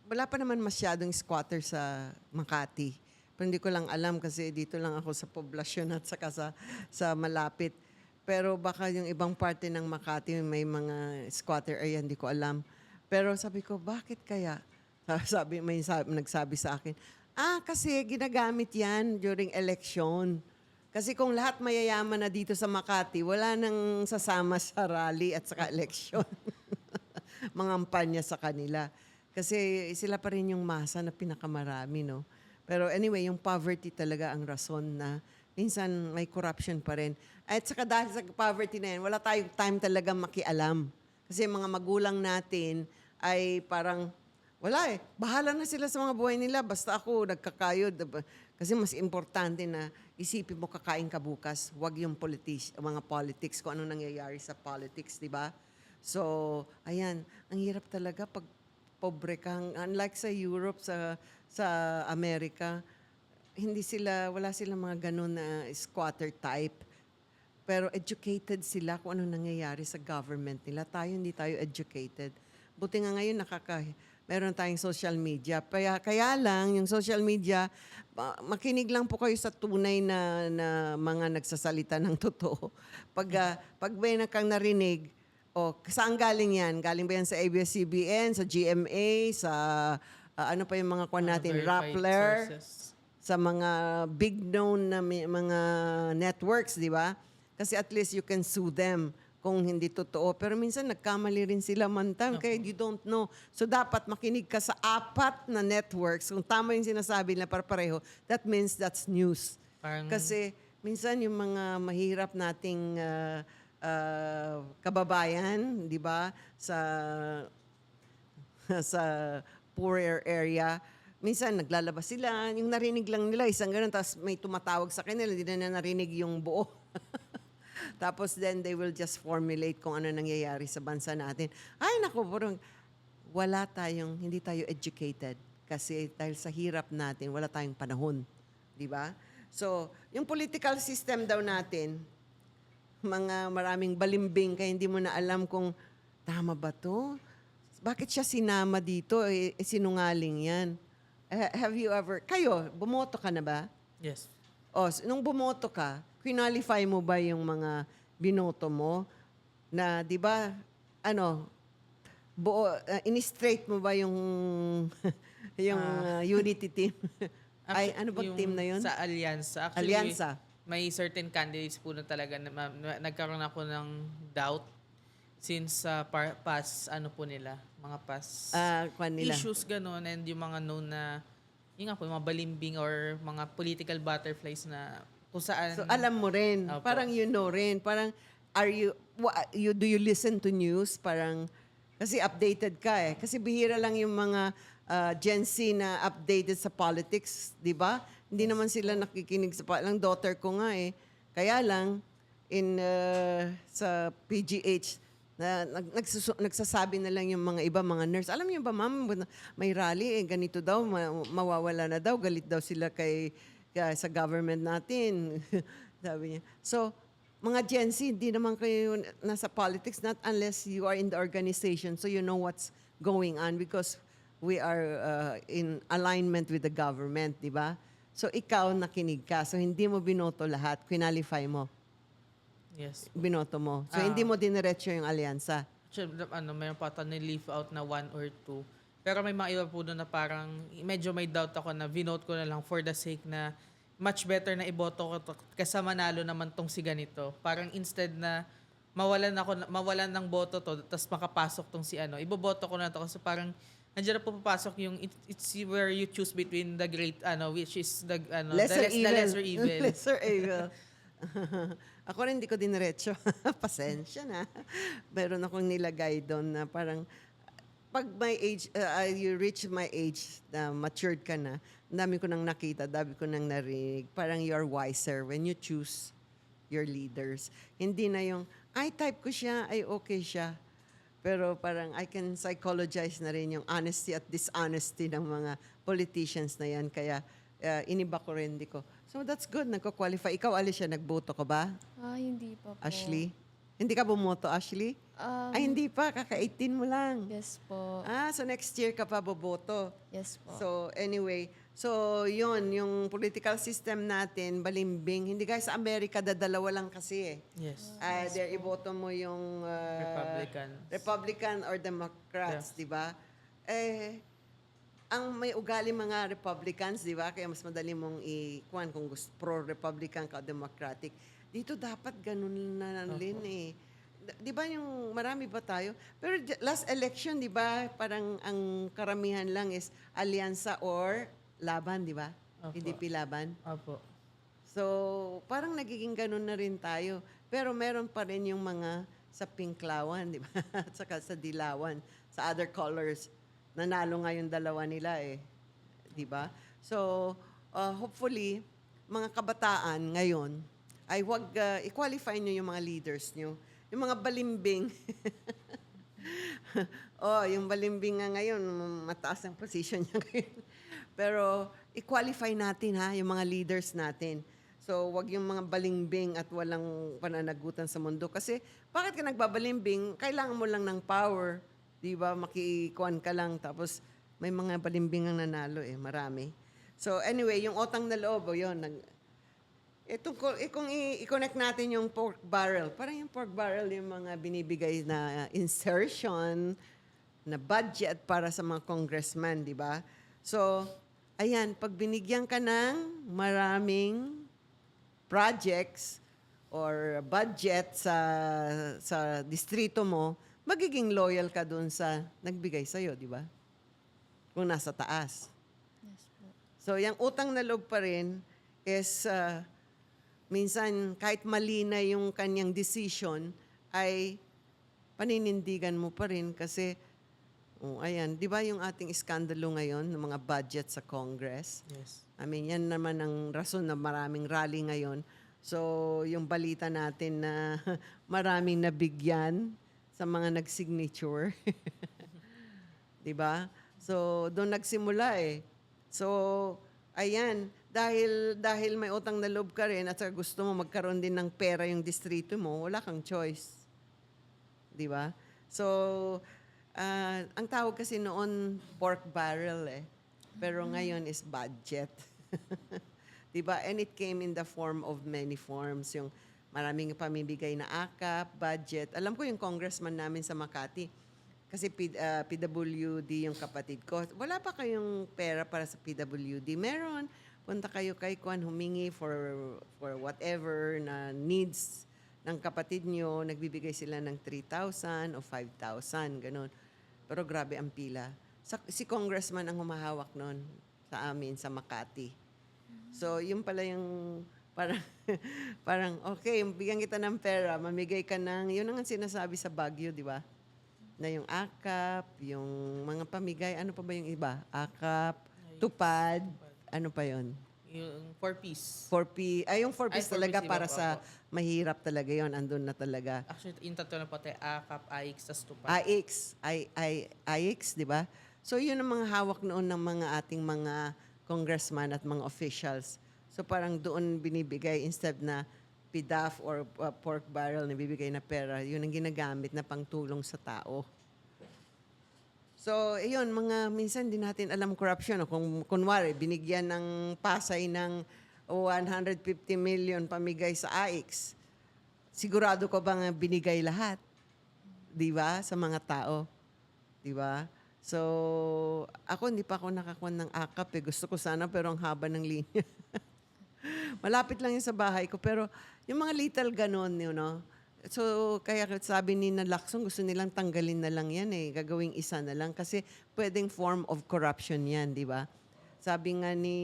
wala pa naman masyadong squatter sa Makati. Pero hindi ko lang alam kasi dito lang ako sa poblasyon at saka sa malapit. Pero baka yung ibang parte ng Makati may mga squatter area, hindi ko alam. Pero sabi ko, bakit kaya? Nagsabi sa akin, kasi ginagamit yan during election. Kasi kung lahat mayayaman na dito sa Makati, wala nang sasama sa rally at saka election. Mangampanya sa kanila. Kasi sila pa rin yung masa na pinakamarami, no? Pero anyway, yung poverty talaga ang rason na minsan may corruption pa rin. At saka dahil sa poverty na yan, wala tayong time talaga makialam. Kasi mga magulang natin ay parang, wala bahala na sila sa mga buhay nila. Basta ako nagkakayod. Kasi mas importante na isipin mo kakain ka bukas. Huwag yung mga politics, kung anong nangyayari sa politics, di ba? So, ayan, ang hirap talaga pag pobre ka. Unlike sa Europe, sa Amerika, wala silang mga ganun na squatter type. Pero educated sila kung anong nangyayari sa government nila. Tayo, hindi tayo educated. Buti nga ngayon meron tayong social media. Kaya lang, yung social media, makinig lang po kayo sa tunay na mga nagsasalita ng totoo. Pag may kang narinig, saan galing yan? Galing ba yan sa ABS-CBN, sa GMA, sa ano pa yung mga kwan natin, Rappler, Sources. sa mga big known na mga networks, di ba? Kasi at least you can sue them kung hindi totoo. Pero minsan nagkamali rin sila man-time, kaya you don't know. So dapat makinig ka sa 4 na networks. Kung tama yung sinasabi nila pareho, that means that's news. Kasi minsan yung mga mahirap nating kababayan, di ba, sa poorer area, minsan naglalabas sila, yung narinig lang nila, isang ganun, tapos may tumatawag sa kanila, hindi na narinig yung buo. Tapos then they will just formulate kung ano nangyayari sa bansa natin. Ay naku, parang hindi tayo educated. Kasi dahil sa hirap natin, wala tayong panahon. Di ba? So, yung political system daw natin, maraming balimbing, kaya hindi mo na alam kung tama ba to? Bakit siya sinama dito? Sinungaling yan. Have you ever, bumoto ka na ba? Yes. Nung bumoto ka, qualify mo ba yung mga binoto mo na, di ba, in-straight mo ba yung unity team? Ano bang Yung team na yun? Sa Alyansa. Actually, Alyansa. may certain candidates po na talaga na nagkaroon ako ng doubt since past ano po nila, mga past Kwan nila. issues ganun, and yung mga known na yung nga po, yung mga balimbing or mga political butterflies na kung saan So alam mo rin, Opo. parang you know rin, parang do you listen to news? Parang kasi updated ka eh. Kasi bihira lang yung mga Gen Z na updated sa politics, di ba? Hindi naman sila nakikinig sa lang daughter ko nga eh. Kaya lang sa PGH na nagsasabi na lang yung mga iba, mga nurse. Alam niyo ba, ma'am, may rally eh, ganito daw, mawawala na daw, galit daw sila sa government natin. Sabi niya. So, mga Gen Z, hindi naman kayo nasa politics, not unless you are in the organization, so you know what's going on because we are in alignment with the government, di ba? So, ikaw nakinig ka. So, hindi mo binoto lahat. Qualify mo. yes. Binoto mo. So, hindi mo diniretso yung alyansa. Actually, mayroon pa ito ni-leave out na 1 or 2. Pero may mga iba po doon na parang medyo may doubt ako na vinote ko na lang for the sake na much better na iboto ko to kaysa manalo naman tong si ganito. Parang instead na mawalan ng boto to tapos makapasok tong si ano, iboboto ko na to kasi parang nandiyan na po papasok yung it's where you choose between the great which is the Lesser the evil. lesser evil. Lesser evil. Ako rin hindi ko diniretso. Pasensya na. Meron akong nilagay doon na parang pag my age, you reach my age, na matured ka na, ang dami ko nang nakita, dami ko nang narinig. Parang you're wiser when you choose your leaders. Hindi na yung, ay type ko siya, ay okay siya. Pero parang I can psychologize na rin yung honesty at dishonesty ng mga politicians na yan. Kaya iniba ko rin, di ko. So that's good, nagko-qualify. Ikaw, Alicia, nagboto ka ba? Hindi pa po. Ashley? Hindi ka bumoto, Ashley? Ay, hindi pa. Kaka-18 mo lang. Yes po. So next year ka pa boboto. Yes po. So anyway, so yun, yung political system natin, balimbing. Hindi guys, sa Amerika, dadalawa lang kasi eh. Yes. Either iboto mo yung Republican or Democrats, di ba? Ang may ugali mga Republicans, di ba? Kaya mas madali mong ikuan kung gusto pro-Republican ka o Democratic. Dito dapat ganun na rin eh. Di ba yung marami ba tayo? Pero last election, di ba, parang ang karamihan lang is alyansa or laban, di ba? Opo. PDP laban. Opo. So, parang nagiging ganun na rin tayo. Pero meron pa rin yung mga sa pinklawan, di ba? At saka sa dilawan, sa other colors. Nanalo nga yung dalawa nila eh. Di ba? So, hopefully, mga kabataan ngayon, ay wag i-qualify nyo yung mga leaders nyo. Yung mga balimbing. Yung balimbing nga ngayon, mataas ang position niya ngayon. Pero i-qualify natin ha, yung mga leaders natin. So, wag yung mga balimbing at walang pananagutan sa mundo. Kasi, bakit ka nagbabalimbing? Kailangan mo lang ng power. Di ba? Makikuan ka lang. Tapos, may mga balimbing ang nanalo eh. Marami. So, anyway, yung utang na loob, yun. Kung i-connect natin yung pork barrel, parang yung pork barrel, yung mga binibigay na insertion, na budget para sa mga congressman, di ba? So, ayan, pag binigyan ka ng maraming projects or budget sa distrito mo, magiging loyal ka dun sa nagbigay sa'yo, di ba? Kung nasa taas. Yes po. So, yung utang na loob pa rin is minsan kahit mali na yung kanyang decision, ay paninindigan mo pa rin kasi, ayan, di ba yung ating iskandalo ngayon ng mga budget sa Congress? Yes. I mean, yan naman ang rason na maraming rally ngayon. So, yung balita natin na maraming nabigyan sa mga nag-signature. Di ba? So, doon nagsimula eh. So, ayan, dahil may utang na loob ka rin at saka gusto mo magkaroon din ng pera yung distrito mo, wala kang choice. Di ba? So, ang tawag kasi noon, pork barrel eh. Pero ngayon is budget. Di ba? And it came in the form of many forms. Yung maraming pamibigay na akap, budget. Alam ko yung congressman namin sa Makati, kasi PWD yung kapatid ko. Wala pa kayong pera para sa PWD? Meron. Punta kayo kay Kwan, humingi for whatever na needs ng kapatid nyo, nagbibigay sila ng 3,000 o 5,000, ganun. Pero grabe ang pila. Si congressman ang humahawak nun sa amin, sa Makati. So, yun pala yung parang, parang, okay, bigyan kita ng pera, mamigay ka ng, yun ang sinasabi sa Baguio, di ba? Na yung akap, yung mga pamigay, ano pa ba yung iba? Akap, tupad, ano pa yon? Yung 4-piece. 4P, yung 4Ps Ay, talaga 4Ps iba para po, sa opo. mahirap talaga yon, andun na talaga. Actually, yung tatlo na po tayo, AKAP, AIX, tas Tupad. AIX, di ba? So, yun ang mga hawak noon ng mga ating mga congressman at mga officials. So, parang doon binibigay instead na PDAF or pork barrel na bibigay na pera, yun ang ginagamit na pangtulong sa tao. So, yun, minsan din natin alam corruption. O, kung kunwari, binigyan ng Pasay ng 150 million pamigay sa AIX, sigurado ko bang binigay lahat? Di ba? Sa mga tao. Di ba? So, ako hindi pa ako nakakuha ng akap eh. Gusto ko sana pero ang haba ng linya. Malapit lang yun sa bahay ko. Pero yung mga little ganon, you know. So, kaya sabi ni Nalaksong, gusto nilang tanggalin na lang yan eh. Gagawing isa na lang. Kasi pwedeng form of corruption yan, di ba? Sabi nga ni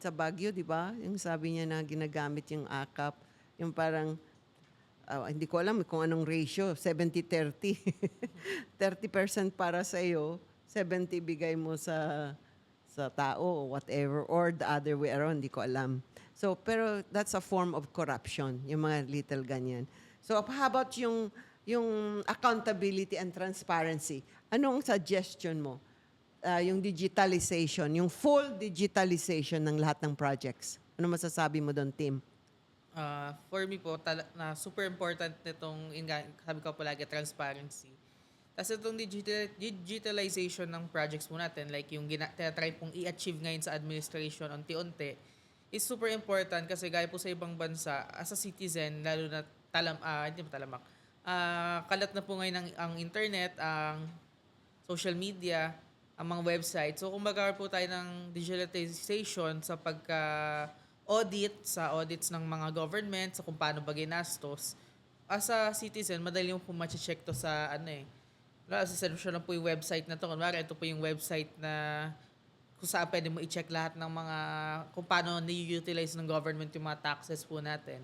sa Baguio, di ba? Yung sabi niya na ginagamit yung akap. Yung parang, hindi ko alam kung anong ratio, 70-30. 30% para sa iyo, 70 bigay mo sa tao o whatever, or the other way around, hindi ko alam. So, pero that's a form of corruption, yung mga little ganyan. So, how about yung accountability and transparency? Anong suggestion mo? Yung digitalization, yung full digitalization ng lahat ng projects. Ano masasabi mo doon, Tim? For me po, na super important nitong, sabi ko palagi, transparency. Tapos itong digitalization ng projects po natin, like yung tinatry pong i-achieve ngayon sa administration unti-unti, is super important kasi gaya po sa ibang bansa, as a citizen, lalo na kalat na po ngayon ang internet, ang social media, ang mga website. So kung magkakaroon po tayo ng digitalization sa sa audits ng mga government, sa kung paano ba ginastos, as a citizen, madali mo po ma-check to sa solution na po yung website na to. Kunwari, ito po yung website na kung saan pwede mo i-check lahat ng mga, kung paano ni-utilize ng government yung mga taxes po natin.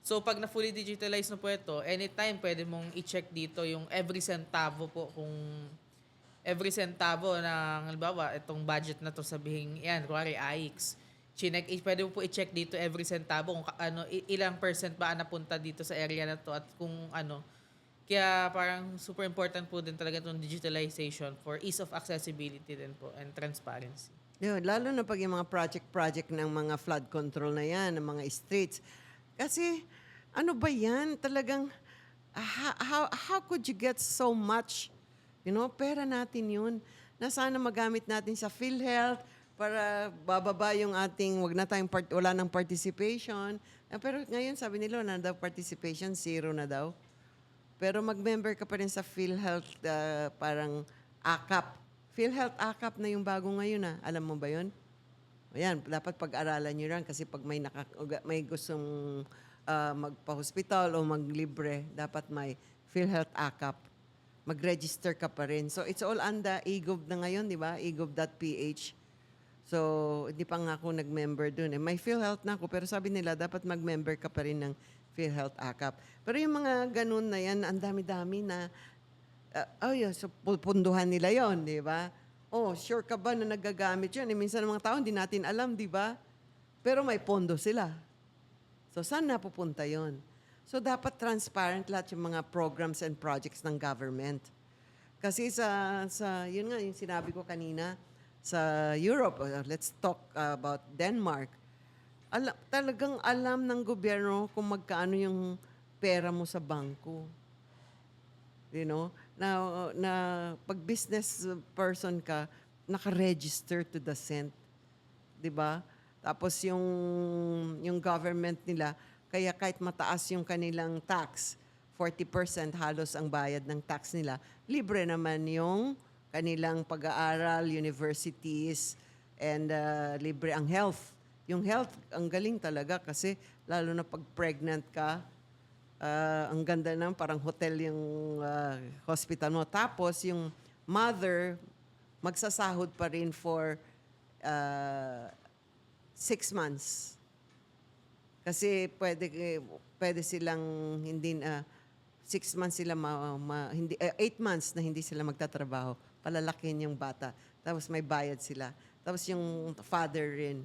So, pag na-fully digitalized na po ito, anytime pwede mong i-check dito yung every centavo po, kung every centavo ng, halimbawa, itong budget na to sabihin, yan, kunwari, AIX. Pwede mo po i-check dito every centavo kung ilang percent ba napunta dito sa area na to at kung ano. Kaya parang super important po din talaga itong digitalization for ease of accessibility din po and transparency. Yun, lalo na pag yung mga project ng mga flood control na yan, ng mga streets. Kasi, ano ba yan? Talagang, how could you get so much? You know, pera natin yun. Na sana magamit natin sa PhilHealth para bababa yung ating, wala nang participation. Pero ngayon, sabi nila, na daw participation, 0 na daw. Pero mag-member ka pa rin sa PhilHealth, parang AKAP. PhilHealth AKAP na yung bago ngayon. Alam mo ba yun? Ayan, dapat pag-aralan nyo lang kasi pag may gustong magpa-hospital o maglibre, dapat may PhilHealth AKAP. Mag-register ka pa rin. So, it's all under eGov na ngayon, di ba? eGov.ph. So, hindi pa nga ako nag-member dun. May PhilHealth na ako, pero sabi nila, dapat mag-member ka pa rin ng PhilHealth AKAP. Pero yung mga ganun na yan, ang dami-dami na, so punduhan nila yon, di ba? Oh, sure ka ba na nagagamit yun? Minsan ng mga tao, hindi natin alam, di ba? Pero may pondo sila. So, saan napupunta yon? So, dapat transparent lahat yung mga programs and projects ng government. Kasi yun nga, yung sinabi ko kanina, sa Europe, let's talk about Denmark. Talagang alam ng gobyerno kung magkano yung pera mo sa bangko. You know? Na pag business person ka, naka-register to the cent. 'Di ba? Tapos yung government nila, kaya kahit mataas yung kanilang tax, 40% halos ang bayad ng tax nila, libre naman yung kanilang pag-aaral, universities, and libre ang health. Yung health, ang galing talaga kasi lalo na pag pregnant ka, Ang ganda ng parang hotel yung hospital mo. Tapos yung mother, magsasahod pa rin for uh, 6 months. Kasi pwede silang hindi 6 months sila hindi 8 months na hindi sila magtatrabaho. Palalakihin yung bata. Tapos may bayad sila. Tapos yung father rin,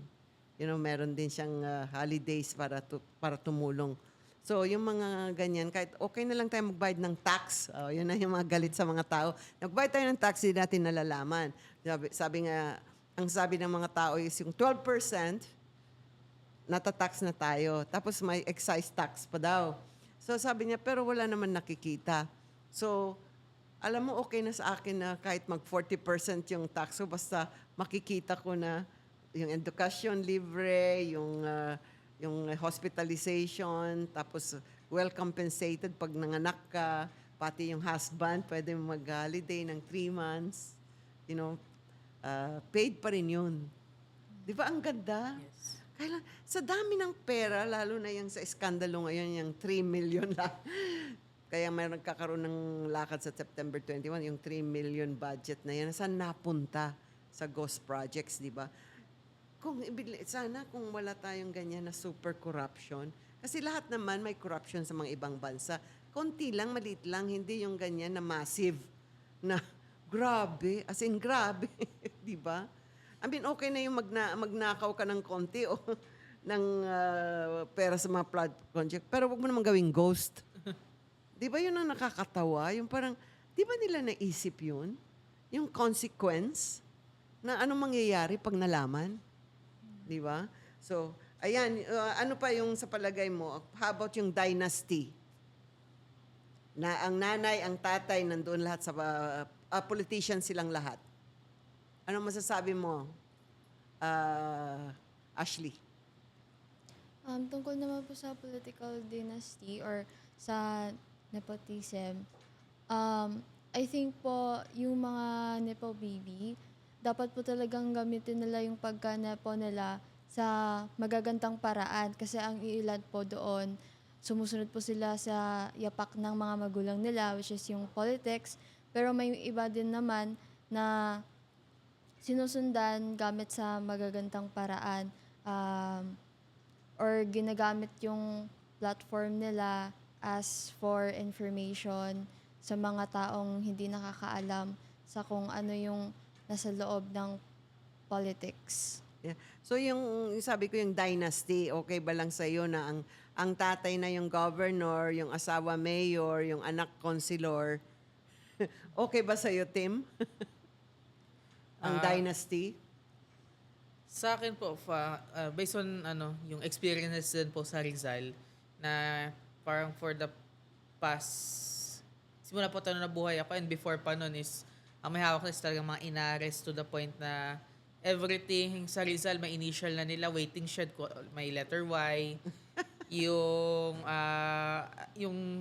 meron din siyang holidays para tumulong. So, yung mga ganyan, kahit okay na lang tayo magbayad ng tax, yun na yung mga galit sa mga tao. Nagbayad tayo ng tax, hindi natin nalalaman. Sabi nga, ang sabi ng mga tao is yung 12%, natatax na tayo. Tapos may excise tax pa daw. So, sabi niya, pero wala naman nakikita. So, alam mo, okay na sa akin na kahit mag 40% yung tax ko, basta makikita ko na yung edukasyon libre, yung hospitalization, tapos well compensated pag nanganak ka, pati yung husband, pwede mag-holiday ng 3 months. Paid pa rin yun. Di ba ang ganda? Yes. Kaya sa dami ng pera, lalo na yung sa iskandalo ngayon, yung 3 million lang. Kaya mayroon nagkakaroon ng lakad sa September 21, yung 3 million budget na yan. Saan napunta? Sa ghost projects, di ba? Sana kung wala tayong ganyan na super corruption, kasi lahat naman may corruption sa mga ibang bansa. Konti lang, maliit lang, hindi yung ganyan na massive, na grabe, as in grabe, di ba? I mean, okay na yung magnakaw ka ng konti o ng pera sa mga flood project, pero wag mo naman gawing ghost. Di ba yun ang nakakatawa? Yung parang, di ba nila naisip yun? Yung consequence na anong mangyayari pag nalaman? Di ba? So, ayan, ano pa yung sa palagay mo? How about yung dynasty? Na ang nanay, ang tatay, nandoon lahat sa politician silang lahat. Ano masasabi mo, Ashley? Tungkol naman po sa political dynasty or sa nepotism, I think po yung mga nepo baby, dapat po talagang gamitin nila yung pagka-nepo nila sa magagandang paraan. Kasi ang iilan po doon, sumusunod po sila sa yapak ng mga magulang nila, which is yung politics. Pero may iba din naman na sinusundan gamit sa magagandang paraan, or ginagamit yung platform nila as for information sa mga taong hindi nakakaalam sa kung ano yung nasa loob ng politics. Yeah. So yung sabi ko yung dynasty, okay ba lang sa iyo na ang tatay na yung governor, yung asawa mayor, yung anak consulor? Okay ba sa iyo, Tim? Ang dynasty? Sa akin po, based on yung experiences din po sa Rizal, na parang for the past, simula po tayo na buhay ako and before pa nun is, ang may hawak na is talagang mga inaarest to the point na everything sa Rizal, may initial na nila, waiting shed, may letter Y. Yung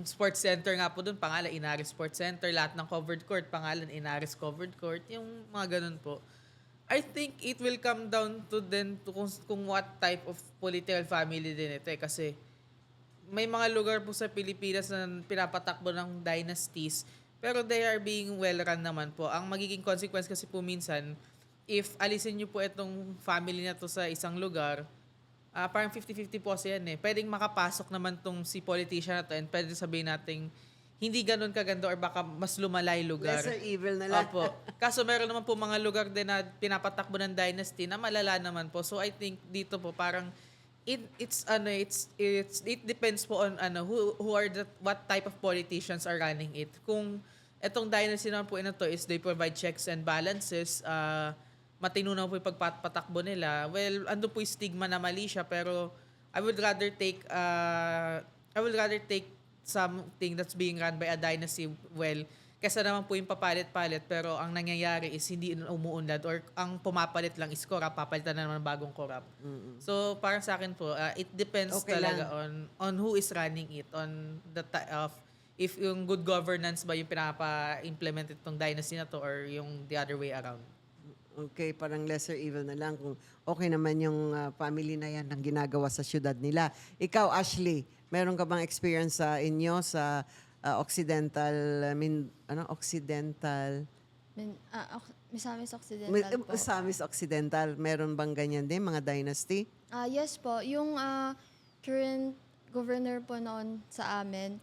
sports center nga po doon, pangalan, Inaris Sports Center. Lahat ng covered court, pangalan, Inaris Covered Court. Yung mga ganun po. I think it will come down to then to kung what type of political family din ito eh. Kasi may mga lugar po sa Pilipinas na pinapatakbo ng dynasties, pero they are being well run naman po. Ang magiging consequence kasi po minsan, if alisin nyo po itong family na to sa isang lugar, parang 50-50 po kasi yan eh. Pwedeng makapasok naman tong si politician na to and pwede sabihin natin hindi ganun kaganda or baka mas lumalay lugar. Lesser evil na lang. Opo. Kaso meron naman po mga lugar din na pinapatakbo ng dynasty na malala naman po. So I think dito po parang it depends po on who are what type of politicians are running it. Kung etong dynasty naman po ito is they provide checks and balances, matino na po yung pagpatakbo nila. Well, ando po yung stigma na mali siya, pero I would rather take something that's being run by a dynasty well, kesa naman po yung papalit-palit, pero ang nangyayari is hindi umuunlad or ang pumapalit lang is corrupt, papalitan na naman bagong corrupt. So, parang sa akin po, it depends Okay talaga on who is running it, on the of if yung good governance ba yung pinapa-implement itong dynasty na to or yung the other way around. Okay, parang lesser evil na lang kung okay naman yung family na yan ang ginagawa sa syudad nila. Ikaw, Ashley, meron ka bang experience sa inyo sa Occidental, Occidental, Misamis Occidental po. Samis Occidental, meron bang ganyan din, mga dynasty? Yes po, yung current governor po noon sa amin,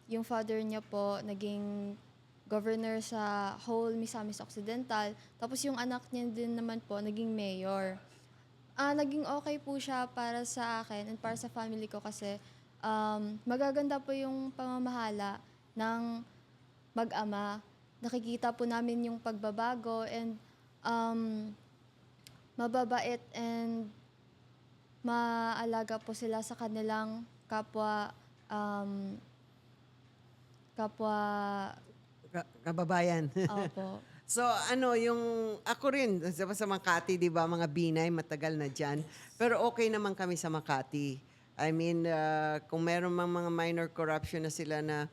yung father niya po naging governor sa whole Misamis Occidental. Tapos yung anak niya din naman po naging mayor. Naging okay po siya para sa akin and para sa family ko kasi magaganda po yung pamamahala ng mag-ama. Nakikita po namin yung pagbabago and mababait and maalaga po sila sa kanilang kapwa kapwa Kababayan. opo. So yung ako rin sa Makati, 'di ba, mga Binay matagal na diyan. Pero okay naman kami sa Makati. I mean, kung meron mang mga minor corruption na sila na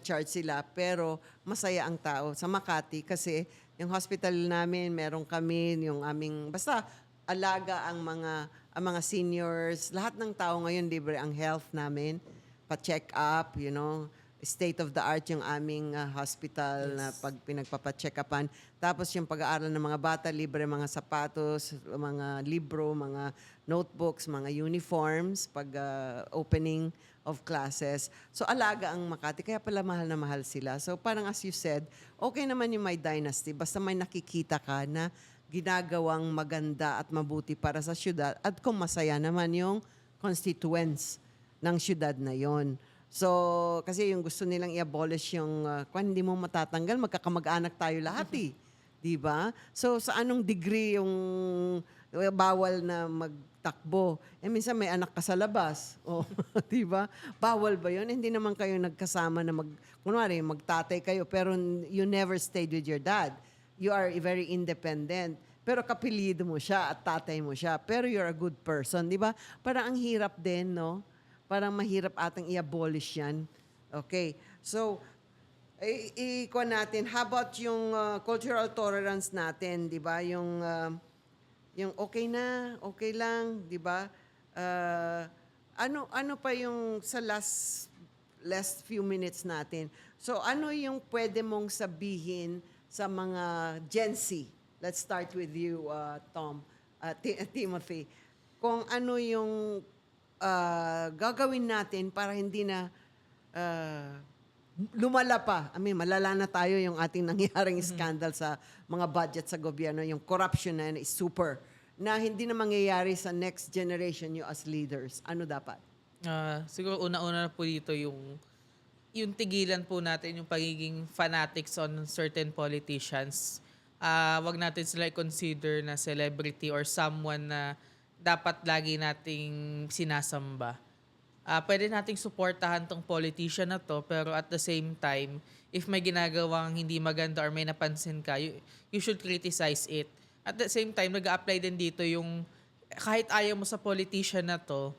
charge sila, pero masaya ang tao sa Makati kasi yung hospital namin, meron kami yung aming basta alaga ang mga seniors, lahat ng tao ngayon libre ang health namin, pa-check up, state of the art yung aming hospital na pag pinagpapa-check upan. Tapos yung pag-aaral ng mga bata, libre mga sapatos, mga libro, mga notebooks, mga uniforms pag opening of classes. So alaga ang Makati, kaya pala mahal na mahal sila. So parang as you said, okay naman yung may dynasty, basta may nakikita ka na ginagawang maganda at mabuti para sa syudad at kung masaya naman yung constituents ng syudad na yon. So, kasi yung gusto nilang i-abolish yung, kung hindi mo matatanggal, magkakamag-anak tayo lahat eh. Di ba? So, sa anong degree yung bawal na magtakbo? Minsan may anak ka sa labas. O, di ba? Bawal ba yun? Hindi naman kayo nagkasama na kunwari, magtatay kayo, pero you never stayed with your dad. You are very independent. Pero kapilido mo siya at tatay mo siya. Pero you're a good person, di ba? Parang ang hirap din, no? Parang mahirap atang i-abolish yan. Okay. So, ikuha natin. How about yung cultural tolerance natin, di ba? Yung okay na, okay lang, di ba? Ano pa yung sa last few minutes natin? So, ano yung pwede mong sabihin sa mga Gen Z? Let's start with you, Tom, Timothy. Kung ano yung gagawin natin para hindi na lumala pa. I mean, malala na tayo yung ating nangyaring scandal sa mga budget sa gobyerno. Yung corruption na yun is super. Na hindi na mangyayari sa next generation you as leaders. Ano dapat? Siguro una-una na po dito yung tigilan po natin yung pagiging fanatics on certain politicians. Wag natin sila i-consider na celebrity or someone na dapat lagi nating sinasamba. Pwede nating suportahan tong politician na to, pero at the same time, if may ginagawang hindi maganda or may napansin ka, you should criticize it. At the same time, nag-a-apply din dito yung kahit ayaw mo sa politician na to,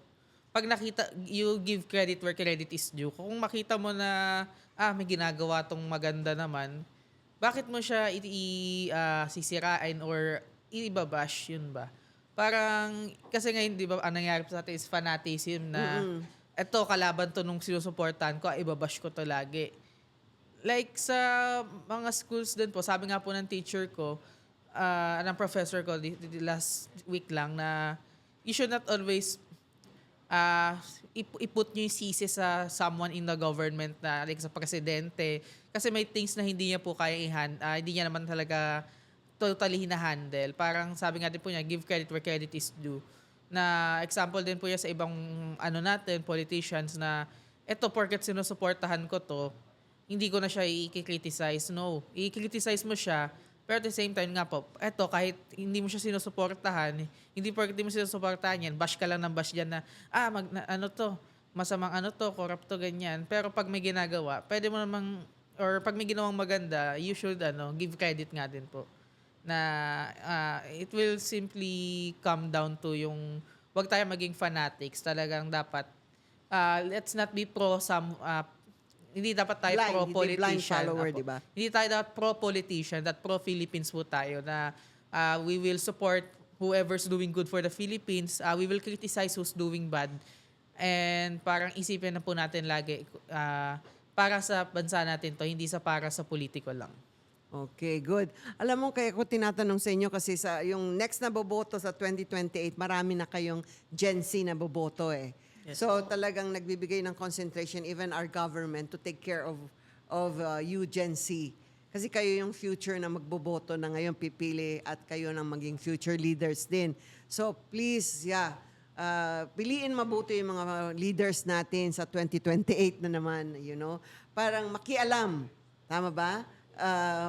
pag nakita, you give credit where credit is due. Kung makita mo na, may ginagawa tong maganda naman, bakit mo siya sisirain or ibabash, yun ba? Parang, kasi ngayon, di ba, ang nangyari sa atin is fanatism na, eto, kalaban to nung sinusuportahan ko, ibabash ko to lagi. Like sa mga schools din po, sabi nga po ng teacher ko, ng professor ko last week lang na you should not always iput nyo yung sisi sa someone in the government na like sa presidente. Kasi may things na hindi niya po kaya hindi niya naman talaga totally hina-handle. Parang sabi nga din po niya, give credit where credit is due. Na example din po niya sa ibang politicians na eto, porket sinusuportahan ko to, hindi ko na siya i-criticize. No, i-criticize mo siya, pero at the same time nga po, eto, kahit hindi mo siya sinusuportahan, hindi porket hindi mo sinusuportahan yan, bash ka lang ng bash dyan na, masamang corrupt to, ganyan. Pero pag may ginagawa, pwede mo namang, or pag may ginawang maganda, you should give credit nga din po. Na it will simply come down to yung wag tayo maging fanatics. Talagang dapat let's not be hindi dapat tayo Blind, pro-politician. hindi blind follower, Apo. di ba? Hindi tayo dapat pro-politician, that pro-Philippines po tayo na We will support whoever's doing good for the Philippines. We will criticize who's doing bad. And parang isipin na po natin lagi, para sa bansa natin to, hindi sa para sa politiko lang. Okay, good. Alam mo, kaya ko tinatanong sa inyo kasi sa yung next na boboto sa 2028, marami na kayong Gen Z na boboto eh. Yes. So talagang nagbibigay ng concentration even our government to take care of you Gen Z. Kasi kayo yung future na magboboto na ngayon pipili at kayo nang maging future leaders din. So please, piliin mabuti yung mga leaders natin sa 2028 na naman, Parang makialam. Tama ba?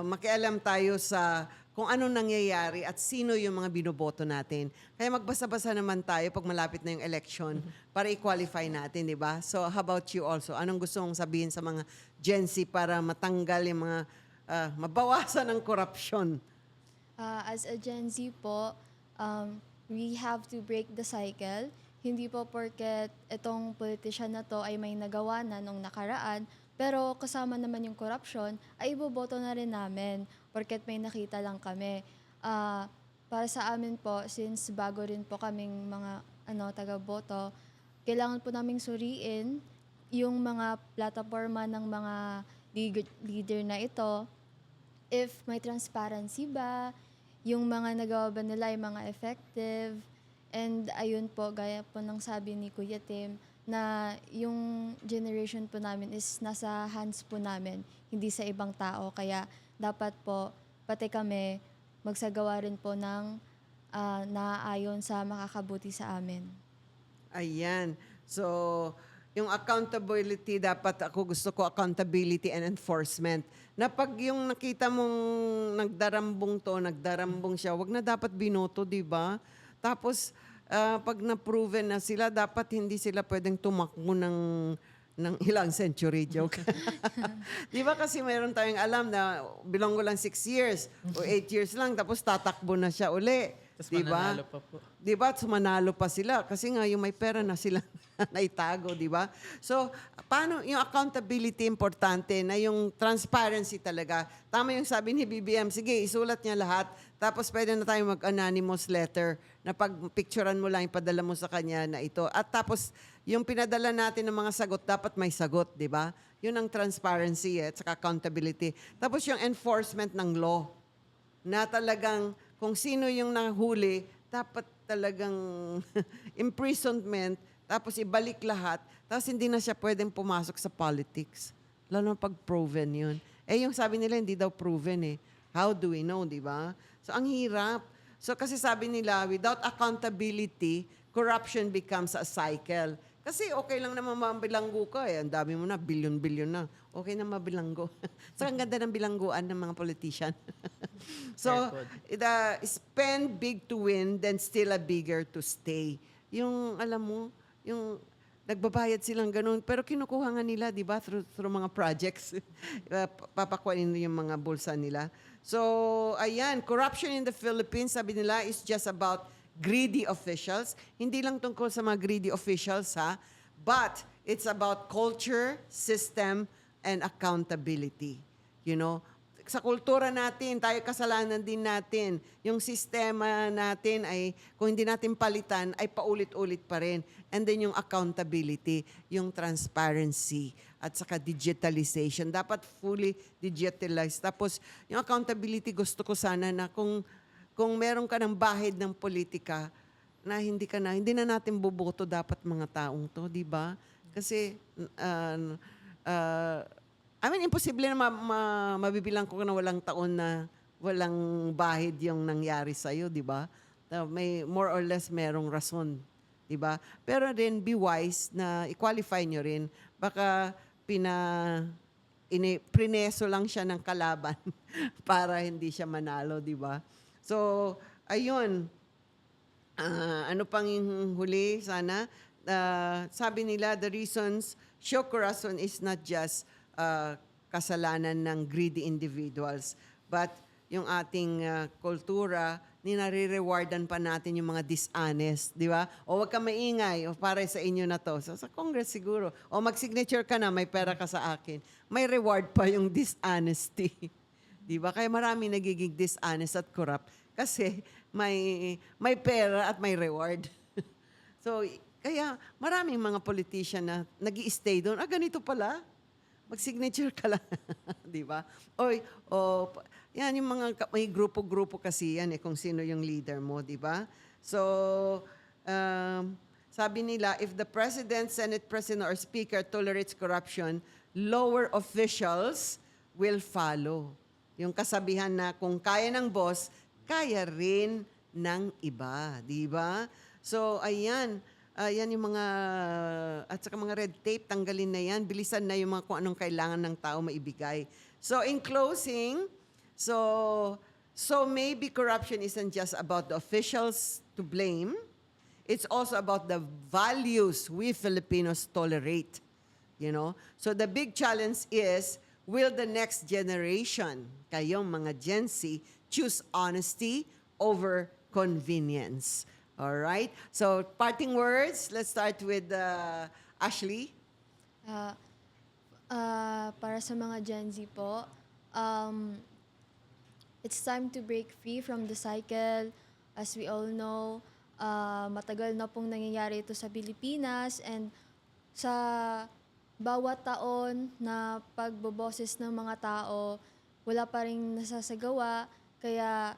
Makialam tayo sa kung anong nangyayari at sino yung mga binoboto natin. Kaya magbasa-basa naman tayo pag malapit na yung election para i-qualify natin, di ba? So how about you also? Anong gusto mong sabihin sa mga Gen Z para matanggal yung mga, mabawasan ng korupsyon? As a Gen Z po, we have to break the cycle. Hindi po porket itong politician na to ay may nagawa na nung nakaraan, pero kasama naman yung corruption, ay iboboto na rin namin porket may nakita lang kami. Para sa amin po, since bago rin po kaming mga taga-boto, kailangan po naming suriin yung mga plataforma ng mga leader na ito. If may transparency ba, yung mga nagawa ba nila ay mga effective. And ayun po, gaya po ng sabi ni Kuya Tim, na yung generation po namin is nasa hands po namin, hindi sa ibang tao. Kaya dapat po, pati kami, magsagawa rin po ng naaayon sa makakabuti sa amin. Ayan. So, yung accountability, dapat gusto ko accountability and enforcement. Na pag yung nakita mong nagdarambong siya, wag na dapat binoto, di ba? Tapos, pag na-proven na sila, dapat hindi sila pwedeng tumakbo ng ilang century, joke. Di ba kasi mayroon tayong alam na bilanggo lang 6 years o 8 years lang, tapos tatakbo na siya uli. Tapos Di ba? mananalo pa po. Di ba? Sumanalo pa sila. Kasi nga, yung may pera na sila naitago, di ba? So, paano yung accountability importante na yung transparency talaga. Tama yung sabi ni BBM, sige, isulat niya lahat. Tapos pwede na tayo mag-anonymous letter na pag picturean mo lang, ipadala mo sa kanya na ito. At tapos, yung pinadala natin ng mga sagot, dapat may sagot, di ba? Yun ang transparency at saka accountability. Tapos yung enforcement ng law na talagang kung sino yung nahuli, dapat talagang imprisonment, tapos ibalik lahat, tapos hindi na siya pwedeng pumasok sa politics. Lalo na pag proven yun. Yung sabi nila, hindi daw proven eh. How do we know, di ba? So, ang hirap. So, kasi sabi nila, without accountability, corruption becomes a cycle. Kasi okay lang naman mabilanggo ka eh. Ang dami mo na, bilyon-bilyon na. Okay na mabilanggo. So, ang ganda ng bilangguan ng mga politician. So, spend big to win, then still a bigger to stay. Yung, alam mo, yung nagbabayad silang ganun, pero kinukuha nga nila, di ba, through mga projects. Papakuanin yung mga bulsa nila. So, ayan, corruption in the Philippines, sabi nila, is just about greedy officials. Hindi lang tungkol sa mga greedy officials, ha? But it's about culture, system, and accountability. Sa kultura natin, tayo kasalanan din natin. Yung sistema natin ay, kung hindi natin palitan, ay paulit-ulit pa rin. And then yung accountability, yung transparency, at saka digitalization. Dapat fully digitalized. Tapos, yung accountability, gusto ko sana na kung meron ka ng bahid ng politika, na hindi na natin boboto dapat mga taong to, di ba? Kasi, imposible na mabibilang ko na walang taon na walang bahid yung nangyari sa'yo, di ba? May more or less merong rason, di ba? Pero then be wise na i-qualify nyo rin. Baka prineso lang siya ng kalaban para hindi siya manalo, di ba? So, ayun. Ano pang huli sana? Sabi nila, the reasons show corruption is not just kasalanan ng greedy individuals. But yung ating kultura, ninare-rewardan pa natin yung mga dishonest, di ba? O wag ka maingay, o para sa inyo na to. So, sa Congress siguro. O mag-signature ka na, may pera ka sa akin. May reward pa yung dishonesty. Di ba? Kaya marami nagiging dishonest at corrupt kasi may pera at may reward. So, kaya maraming mga politician na nag-i-stay doon. Ganito pala. Mag-signature ka lang. Di ba? Yan yung may grupo-grupo kasi yan kung sino yung leader mo, di ba? So, sabi nila, if the President, Senate President, or Speaker tolerates corruption, lower officials will follow. Yung kasabihan na kung kaya ng boss, kaya rin ng iba, di ba? So, ayan yung mga, at saka mga red tape, tanggalin na yan, bilisan na yung mga kung anong kailangan ng tao maibigay. So, in closing, so maybe corruption isn't just about the officials to blame, it's also about the values we Filipinos tolerate, you know? So, the big challenge is, will the next generation, kayong mga Gen Z, choose honesty over convenience? All right? So, parting words, let's start with Ashley. Para sa mga Gen Z po, it's time to break free from the cycle. As we all know, matagal na pong nangyayari ito sa Pilipinas, and sa bawat taon na pagboboses ng mga tao, wala pa rin nasasagawa. Kaya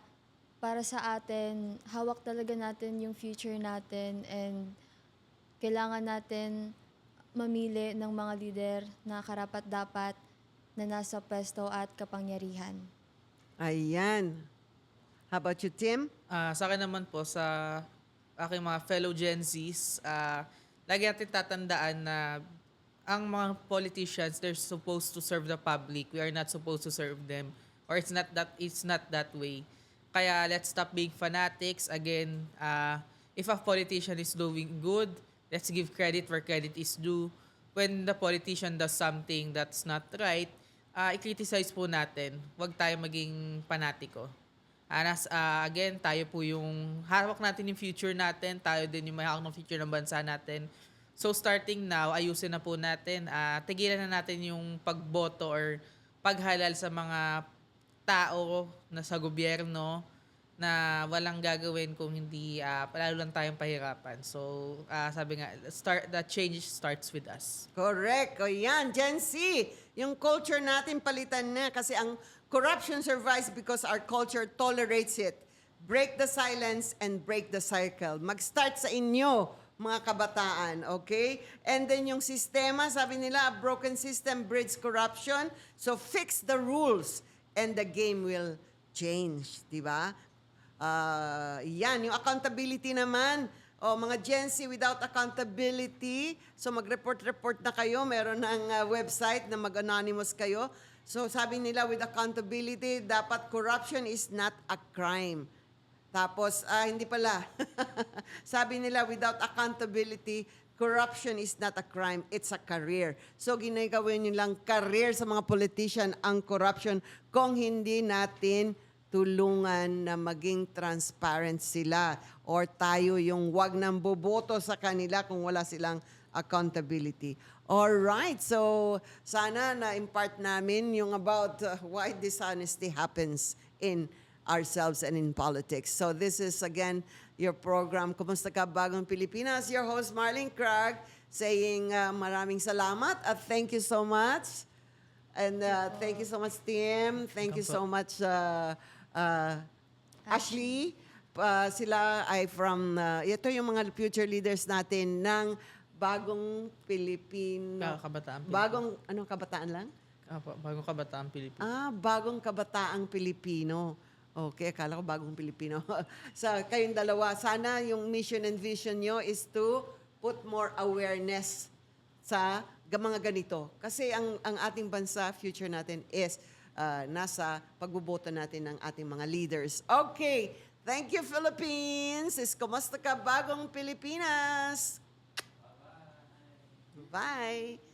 para sa atin, hawak talaga natin yung future natin, and kailangan natin mamili ng mga leader na karapat-dapat na nasa pwesto at kapangyarihan. Ayan. How about you, Tim? Sa akin naman po, sa aking mga fellow Gen Zs, lagi natin tatandaan na ang mga politicians, they're supposed to serve the public. We are not supposed to serve them. Or it's not that way. Kaya let's stop being fanatics. Again, if a politician is doing good, let's give credit where credit is due. When the politician does something that's not right, i-criticize po natin. Huwag tayo maging panatiko. Again, tayo po yung hawak natin yung future natin. Tayo din yung may hawak ng future ng bansa natin. So starting now, ayusin na po natin. Tigilan na natin yung pagboto or paghalal sa mga tao na sa gobyerno na walang gagawin kung hindi lalo lang tayong pahirapan. So, sabi nga, the change starts with us. Correct. O yan, Gen Z. Yung culture natin palitan na kasi ang corruption survives because our culture tolerates it. Break the silence and break the cycle. Mag-start sa inyo, mga kabataan, okay? And then yung sistema, sabi nila, a broken system breeds corruption. So fix the rules and the game will change, di ba? Yan, yung accountability naman. Mga Gen Z without accountability, so mag-report na kayo. Meron ng website na mag-anonymous kayo. So sabi nila, with accountability, dapat corruption is not a crime. Tapos, hindi pala. Sabi nila, without accountability, corruption is not a crime, it's a career. So ginagawin nyo lang career sa mga politician ang corruption kung hindi natin tulungan na maging transparent sila or tayo yung wag nang boboto sa kanila kung wala silang accountability. All right, so sana na-impart namin yung about why dishonesty happens in ourselves and in politics. So this is again your program, Kumusta Ka Bagong Pilipinas? Your host Marlene Crag saying maraming salamat at thank you so much. And thank you so much, Tim. Thank you so much, Ashley. Sila ay from, ito yung mga future leaders natin ng Bagong Pilipino. Kabataan Pilipino. Anong kabataan lang? Bagong Kabataan Pilipino. Bagong Kabataang Pilipino. Okay, akala ko Bagong Pilipino. Sa kayong dalawa, sana yung mission and vision nyo is to put more awareness sa mga ganito. Kasi ang ating bansa, future natin is nasa pagboboto natin ng ating mga leaders. Okay, thank you Philippines. Kumusta ka Bagong Pilipinas? Bye.